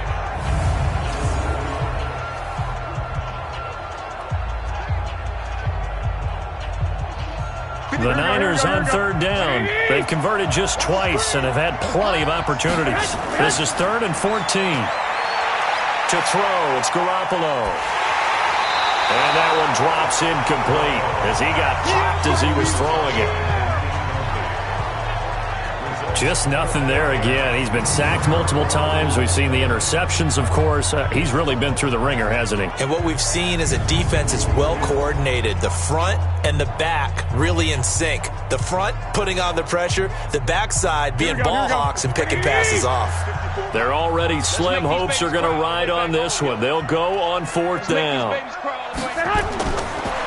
The Niners on third down. They've converted just twice and have had plenty of opportunities. This is 3rd and 14. To throw, it's Garoppolo. And that one drops incomplete as he got popped as he was throwing it. Just nothing there again. He's been sacked multiple times. We've seen the interceptions, of course. He's really been through the ringer, hasn't he? And what we've seen is a defense is well coordinated. The front and the back really in sync. The front putting on the pressure. The backside being ball hawks and picking passes off. They're already slim hopes are going to ride on this one. They'll go on 4th down.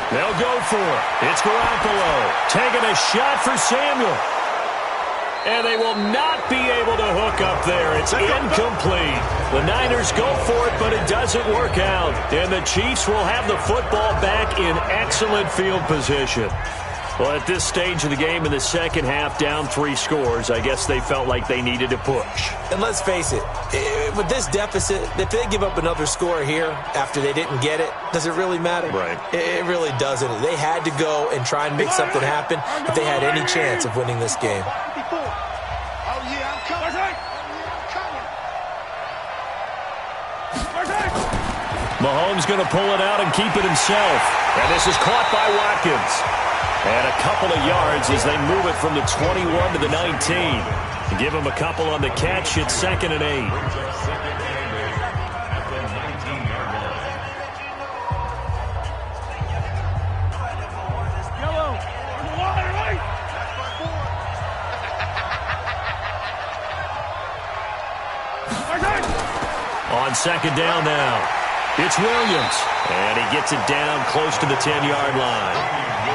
They'll go for it. It's Garoppolo taking a shot for Samuel. And they will not be able to hook up there. It's incomplete. The Niners go for it, but it doesn't work out. And the Chiefs will have the football back in excellent field position. Well, at this stage of the game in the second half, down 3 scores, I guess they felt like they needed to push. And let's face it, with this deficit, if they give up another score here after they didn't get it, does it really matter? Right. It really doesn't. They had to go and try and make something happen if they had any chance of winning this game. Mahomes going to pull it out and keep it himself. And this is caught by Watkins. And a couple of yards as they move it from the 21 to the 19. Give him a couple on the catch. It's 2nd and 8. On 2nd down now. It's Williams, and he gets it down close to the 10-yard line.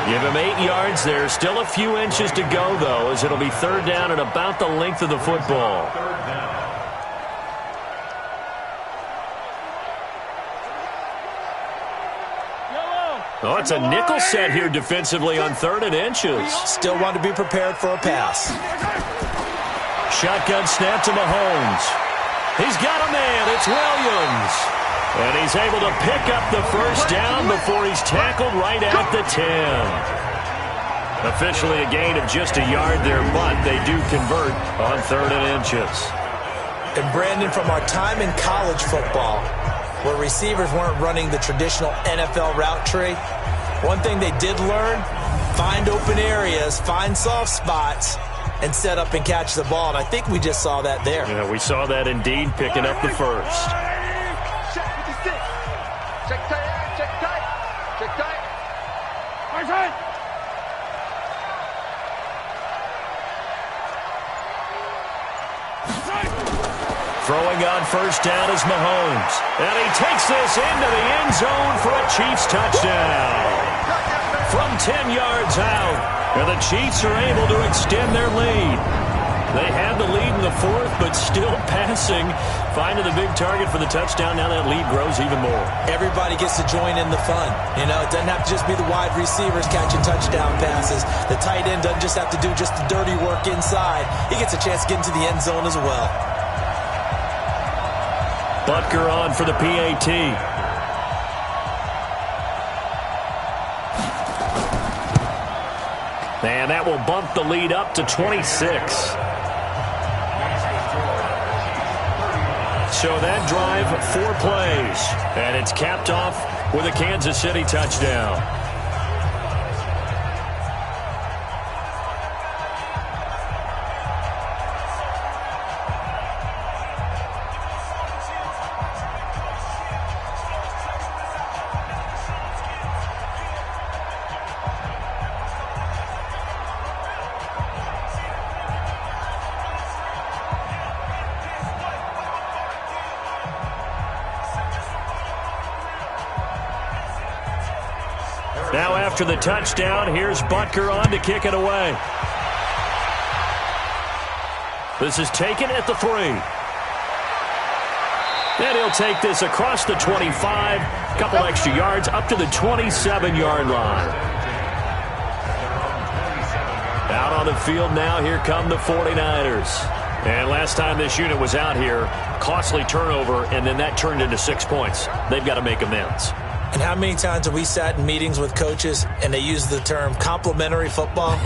Give him 8 yards there. Still a few inches to go, though, as it'll be 3rd down and about the length of the football. Oh, it's a nickel set here defensively on 3rd and inches. Still want to be prepared for a pass. Shotgun snap to Mahomes. He's got a man. It's Williams. And he's able to pick up the 1st down before he's tackled right at the 10. Officially a gain of just a yard there, but they do convert on 3rd and inches. And Brandon, from our time in college football, where receivers weren't running the traditional NFL route tree, one thing they did learn, find open areas, find soft spots, and set up and catch the ball. And I think we just saw that there. Yeah, we saw that indeed, picking up the 1st. Check tight, check tight, check tight. Right side. Throwing on 1st down is Mahomes. And he takes this into the end zone for a Chiefs touchdown. From 10 yards out, and the Chiefs are able to extend their lead. They had the lead in the 4th, but still passing. Finding the big target for the touchdown. Now that lead grows even more. Everybody gets to join in the fun. You know, it doesn't have to just be the wide receivers catching touchdown passes. The tight end doesn't just have to do just the dirty work inside. He gets a chance to get into the end zone as well. Butker on for the PAT. And that will bump the lead up to 26. So that drive, 4 plays. And it's capped off with a Kansas City touchdown. after the touchdown. Here's Butker on to kick it away. This is taken at the 3. And he'll take this across the 25. A couple extra yards up to the 27-yard line. Out on the field now, here come the 49ers. And last time this unit was out here, costly turnover, and then that turned into 6 points. They've got to make amends. And how many times have we sat in meetings with coaches and they use the term complementary football?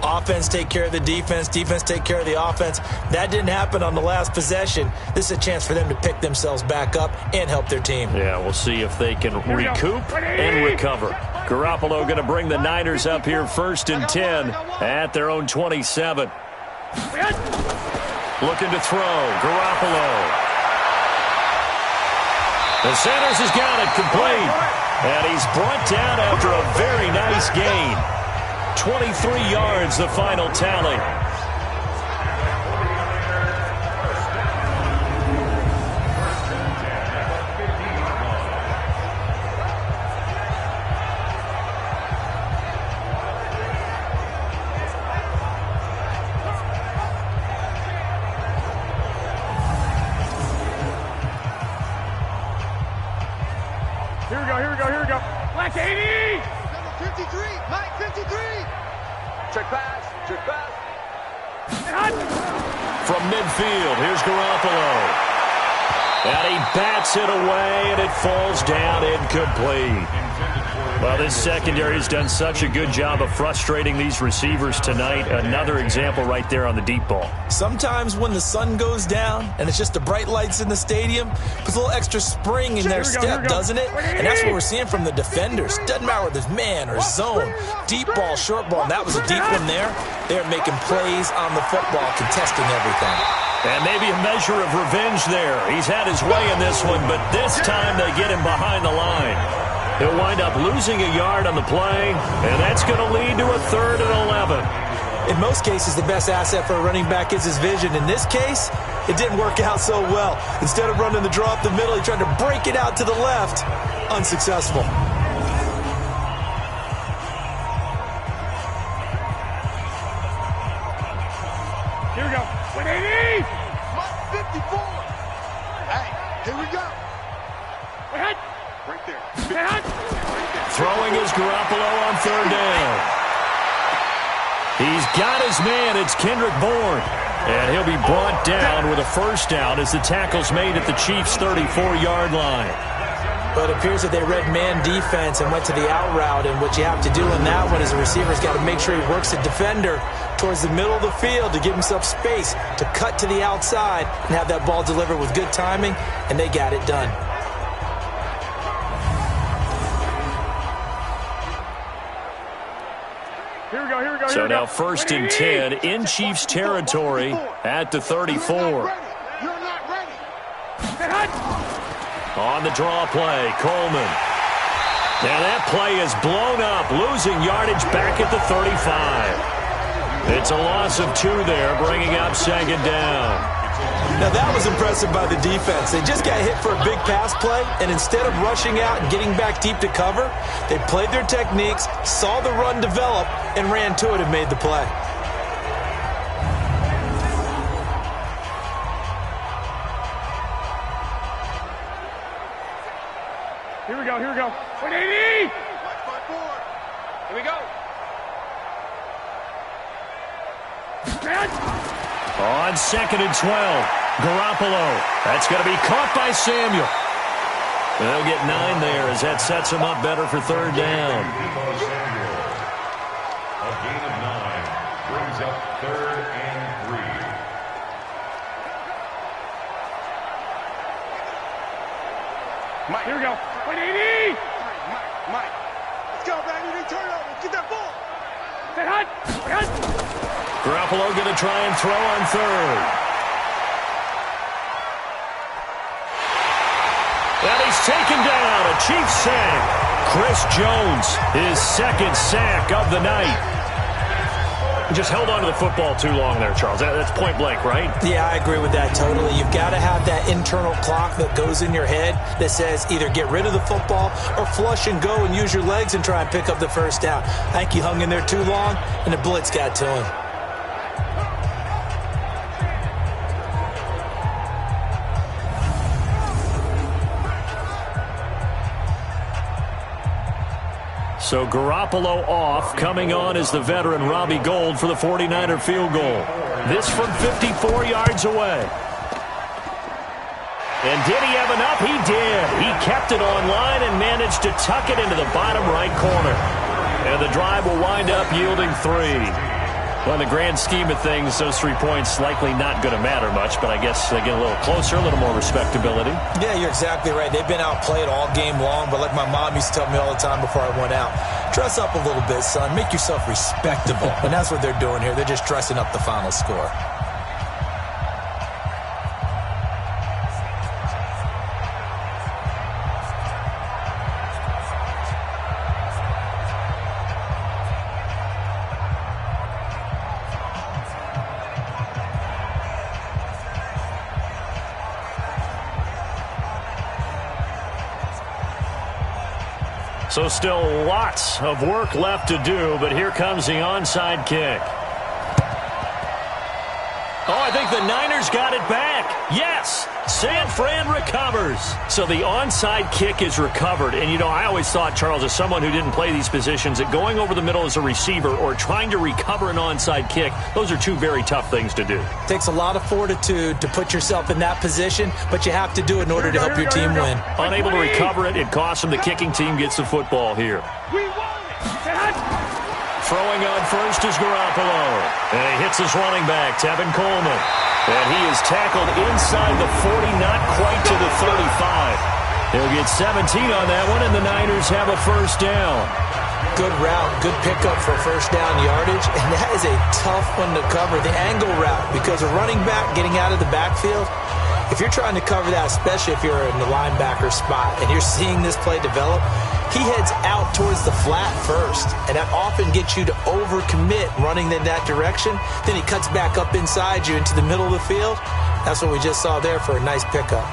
Offense take care of the defense, defense take care of the offense. That didn't happen on the last possession. This is a chance for them to pick themselves back up and help their team. Yeah, we'll see if they can recoup and recover. Garoppolo going to bring the Niners up here 1st and 10 at their own 27. Looking to throw. Garoppolo. And Sanders has got it complete. And he's brought down after a very nice gain. 23 yards, the final tally. Here we go. Black 80! Number 53, Mike 53. Check pass. From midfield, here's Garoppolo. And he bats it away, and it falls down incomplete. Well, this secondary has done such a good job of frustrating these receivers tonight. Another example right there on the deep ball. Sometimes when the sun goes down and it's just the bright lights in the stadium, puts a little extra spring in their step, doesn't it? And that's what we're seeing from the defenders. Doesn't matter whether it's man or zone, deep ball, short ball, and that was a deep one there. They're making plays on the football, contesting everything. And maybe a measure of revenge there. He's had his way in this one, but this time they get him behind the line. He'll wind up losing a yard on the play, and that's going to lead to a 3rd and 11. In most cases, the best asset for a running back is his vision. In this case, it didn't work out so well. Instead of running the draw up the middle, he tried to break it out to the left. Unsuccessful. Here we go. 180! 54. Hey, here we go. Ahead! Right there. Throwing is Garoppolo on 3rd down. He's got his man. It's Kendrick Bourne. And he'll be brought down with a 1st down as the tackle's made at the Chiefs' 34-yard line. But it appears that they read man defense and went to the out route. And what you have to do in that one is the receiver's got to make sure he works the defender towards the middle of the field to give himself space to cut to the outside and have that ball delivered with good timing. And they got it done. So now 1st and 10 in Chiefs territory at the 34. You're not ready. On the draw play, Coleman. Now that play is blown up, losing yardage back at the 35. It's a loss of 2 there, bringing up 2nd down. Now that was impressive by the defense. They just got hit for a big pass play, and instead of rushing out and getting back deep to cover, they played their techniques, saw the run develop, and ran to it and made the play. Here we go. 180! Here we go. On 2nd and 12, Garoppolo. That's going to be caught by Samuel. They'll get 9 there as that sets him up better for 3rd down. A gain of 9 brings up 3rd and 3. Mike. Here we go. 180! Mike. Let's go, baby. They turn over. Get that ball. Ahead! Garoppolo going to try and throw on 3rd. And he's taken down. A Chiefs sack. Chris Jones, his 2nd sack of the night. Just held on to the football too long there, Charles. That's point blank, right? Yeah, I agree with that totally. You've got to have that internal clock that goes in your head that says either get rid of the football or flush and go and use your legs and try and pick up the first down. I think he hung in there too long, and the blitz got to him. So Garoppolo off. Coming on is the veteran Robbie Gould for the 49er field goal. This from 54 yards away. And did he have enough? He did. He kept it on line and managed to tuck it into the bottom right corner. And the drive will wind up yielding 3. Well, in the grand scheme of things, those 3 points likely not going to matter much, but I guess they get a little closer, a little more respectability. Yeah, you're exactly right. They've been outplayed all game long, but like my mom used to tell me all the time before I went out, dress up a little bit, son. Make yourself respectable. And that's what they're doing here. They're just dressing up the final score. So still lots of work left to do, but here comes the onside kick. Oh, I think the Niners got it back. Yes, San Fran recovers. So the onside kick is recovered. And, you know, I always thought, Charles, as someone who didn't play these positions, that going over the middle as a receiver or trying to recover an onside kick, those are two very tough things to do. Takes a lot of fortitude to put yourself in that position, but you have to do it in order to help your team win. Unable to recover it, it costs them. The kicking team gets the football here. Throwing on first is Garoppolo. And he hits his running back, Tevin Coleman. And he is tackled inside the 40, not quite to the 35. He'll get 17 on that one, and the Niners have a first down. Good route, good pickup for first down yardage, and that is a tough one to cover, the angle route, because a running back getting out of the backfield, if you're trying to cover that, especially if you're in the linebacker spot and you're seeing this play develop, he heads out towards the flat first, and that often gets you to overcommit running in that direction. Then he cuts back up inside you into the middle of the field. That's what we just saw there for a nice pickup.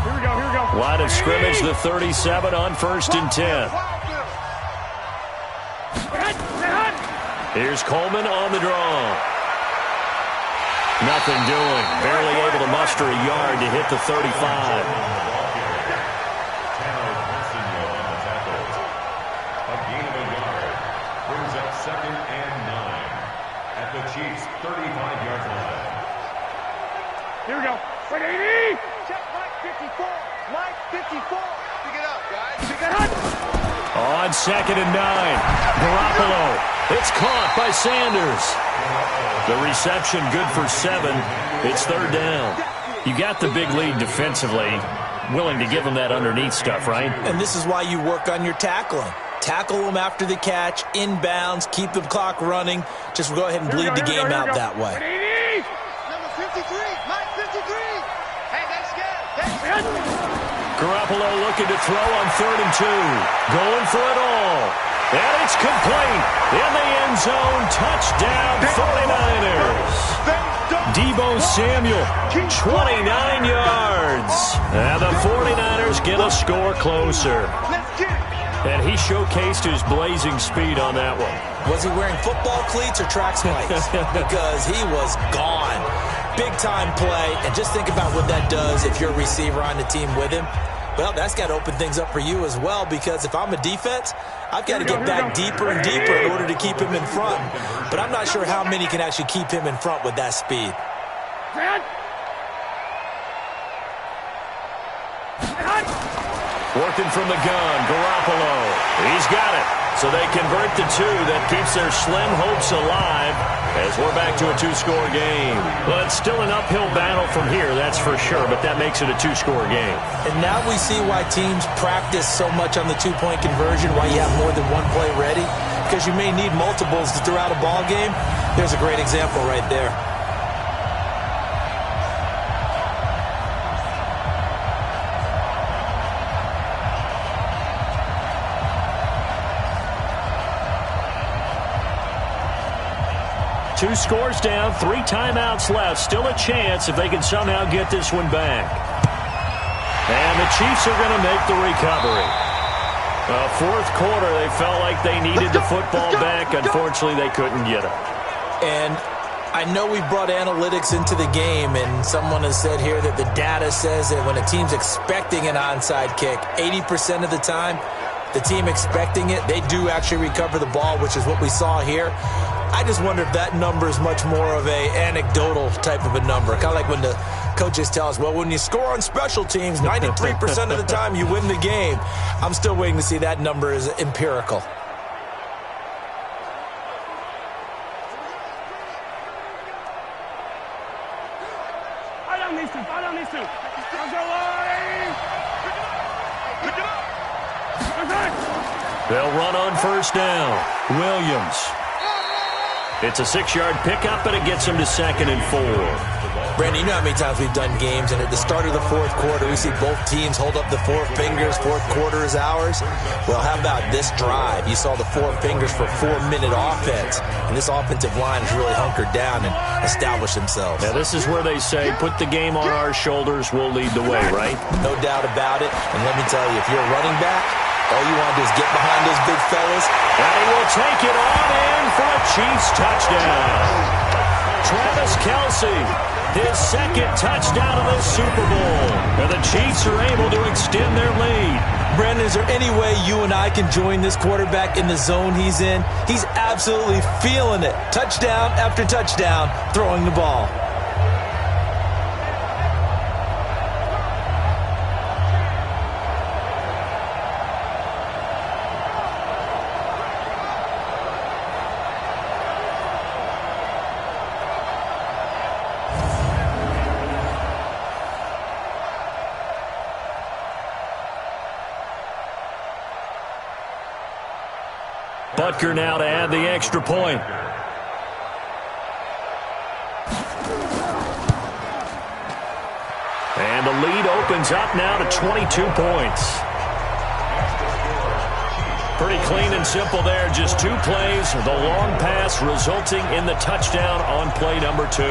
Here we go. Line of scrimmage, the 37 on 1st and 10. Here's Coleman on the draw. Nothing doing. Barely able to muster a yard to hit the 35. A gain of a yard brings up 2nd and 9 at the Chiefs' 35-yard line. Here we go. Wait, 80! Check Mike 54. Mike 54. Pick it up, guys. Pick it up. On 2nd and 9. Garoppolo. It's caught by Sanders. The reception good for 7. It's 3rd down. You got the big lead defensively. Willing to give them that underneath stuff, right? And this is why you work on your tackling. Tackle them after the catch, inbounds, keep the clock running. Just go ahead and bleed the game out that way. Number 53. Mike 53. Hey, that's good. Garoppolo looking to throw on 3rd and 2. Going for it all. And it's complete. In the end zone. Touchdown 49ers. Deebo Samuel, 29 yards. And the 49ers get a score closer. And he showcased his blazing speed on that one. Was he wearing football cleats or track spikes? Because he was gone. Big-time play. And just think about what that does if you're a receiver on the team with him. Well, that's got to open things up for you as well, because if I'm a defense, I've got to get back deeper and deeper in order to keep him in front. But I'm not sure how many can actually keep him in front with that speed. Working from the gun, Garoppolo. He's got it. So they convert the 2. That keeps their slim hopes alive as we're back to a 2-score game. Well, it's still an uphill battle from here, that's for sure, but that makes it a 2-score game. And now we see why teams practice so much on the 2-point conversion, why you have more than one play ready, because you may need multiples throughout a ball game. There's a great example right there. 2 scores down, 3 timeouts left. Still a chance if they can somehow get this one back. And the Chiefs are going to make the recovery. Fourth quarter, they felt like they needed the football back. Unfortunately, they couldn't get it. And I know we brought analytics into the game, and someone has said here that the data says that when a team's expecting an onside kick, 80% of the time, the team expecting it, they do actually recover the ball, which is what we saw here. I just wonder if that number is much more of a anecdotal type of a number. Kind of like when the coaches tell us, well, when you score on special teams, 93% of the time you win the game. I'm still waiting to see that number is empirical. They'll run on first down. Williams. It's a 6-yard pickup, and it gets him to 2nd and 4. Brandon, you know how many times we've done games, and at the start of the fourth quarter, we see both teams hold up the 4 fingers, fourth quarter is ours. Well, how about this drive? You saw the 4 fingers for 4-minute offense, and this offensive line has really hunkered down and established themselves. Now, this is where they say, put the game on our shoulders, we'll lead the way, right? No doubt about it, and let me tell you, if you're a running back, all you want to do is get behind those big fellas. And he will take it on in for a Chiefs touchdown. Travis Kelce, his 2nd touchdown of the Super Bowl. And the Chiefs are able to extend their lead. Brandon, is there any way you and I can join this quarterback in the zone he's in? He's absolutely feeling it. Touchdown after touchdown, throwing the ball. Butker now to add the extra point. And the lead opens up now to 22 points. Pretty clean and simple there. Just 2 plays. The long pass resulting in the touchdown on play number 2.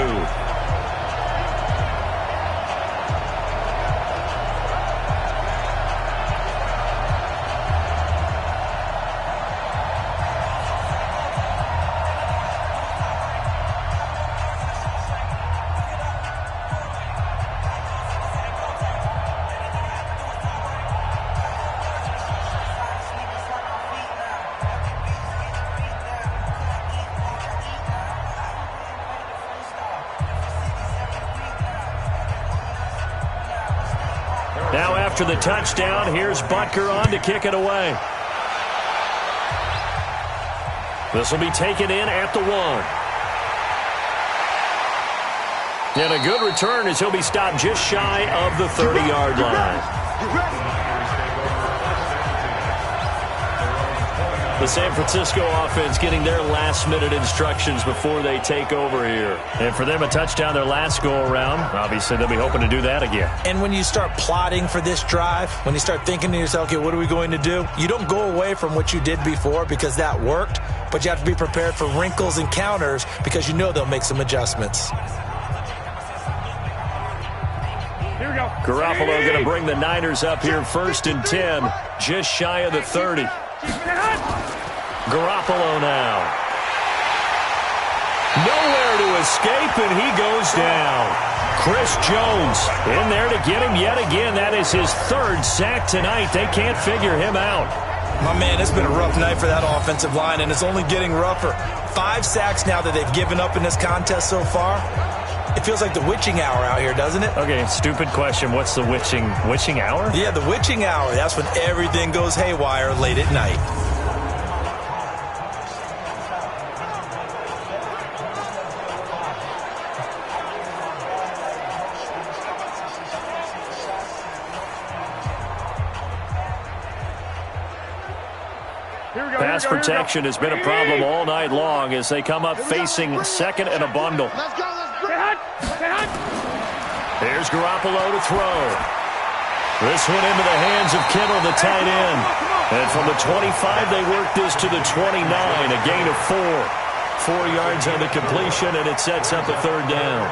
Now after the touchdown, here's Butker on to kick it away. This will be taken in at the 1. And a good return as he'll be stopped just shy of the 30-yard line. The San Francisco offense getting their last-minute instructions before they take over here. And for them, a touchdown their last go-around. Obviously, they'll be hoping to do that again. And when you start plotting for this drive, when you start thinking to yourself, okay, what are we going to do? You don't go away from what you did before because that worked, but you have to be prepared for wrinkles and counters because you know they'll make some adjustments. Here we go. Garoppolo going to bring the Niners up here 1st and 10, just shy of the 30. Garoppolo now. Nowhere to escape, and he goes down. Chris Jones in there to get him yet again. That is his 3rd sack tonight. They can't figure him out. My man, it's been a rough night for that offensive line, and it's only getting rougher. 5 sacks now that they've given up in this contest so far. It feels like the witching hour out here, doesn't it? Okay, stupid question. What's the witching hour? Yeah, the witching hour. That's when everything goes haywire late at night. Pass protection has been a problem all night long as they come up facing 2nd and a bundle. Let's go. Here's Garoppolo to throw. This one into the hands of Kittle, the tight end. And from the 25, they work this to the 29, a gain of 4. 4 yards on the completion, and it sets up a third down.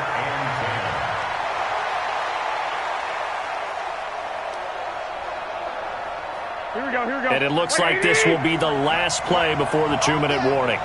Here we go. And it looks like this will be the last play before the 2-minute warning.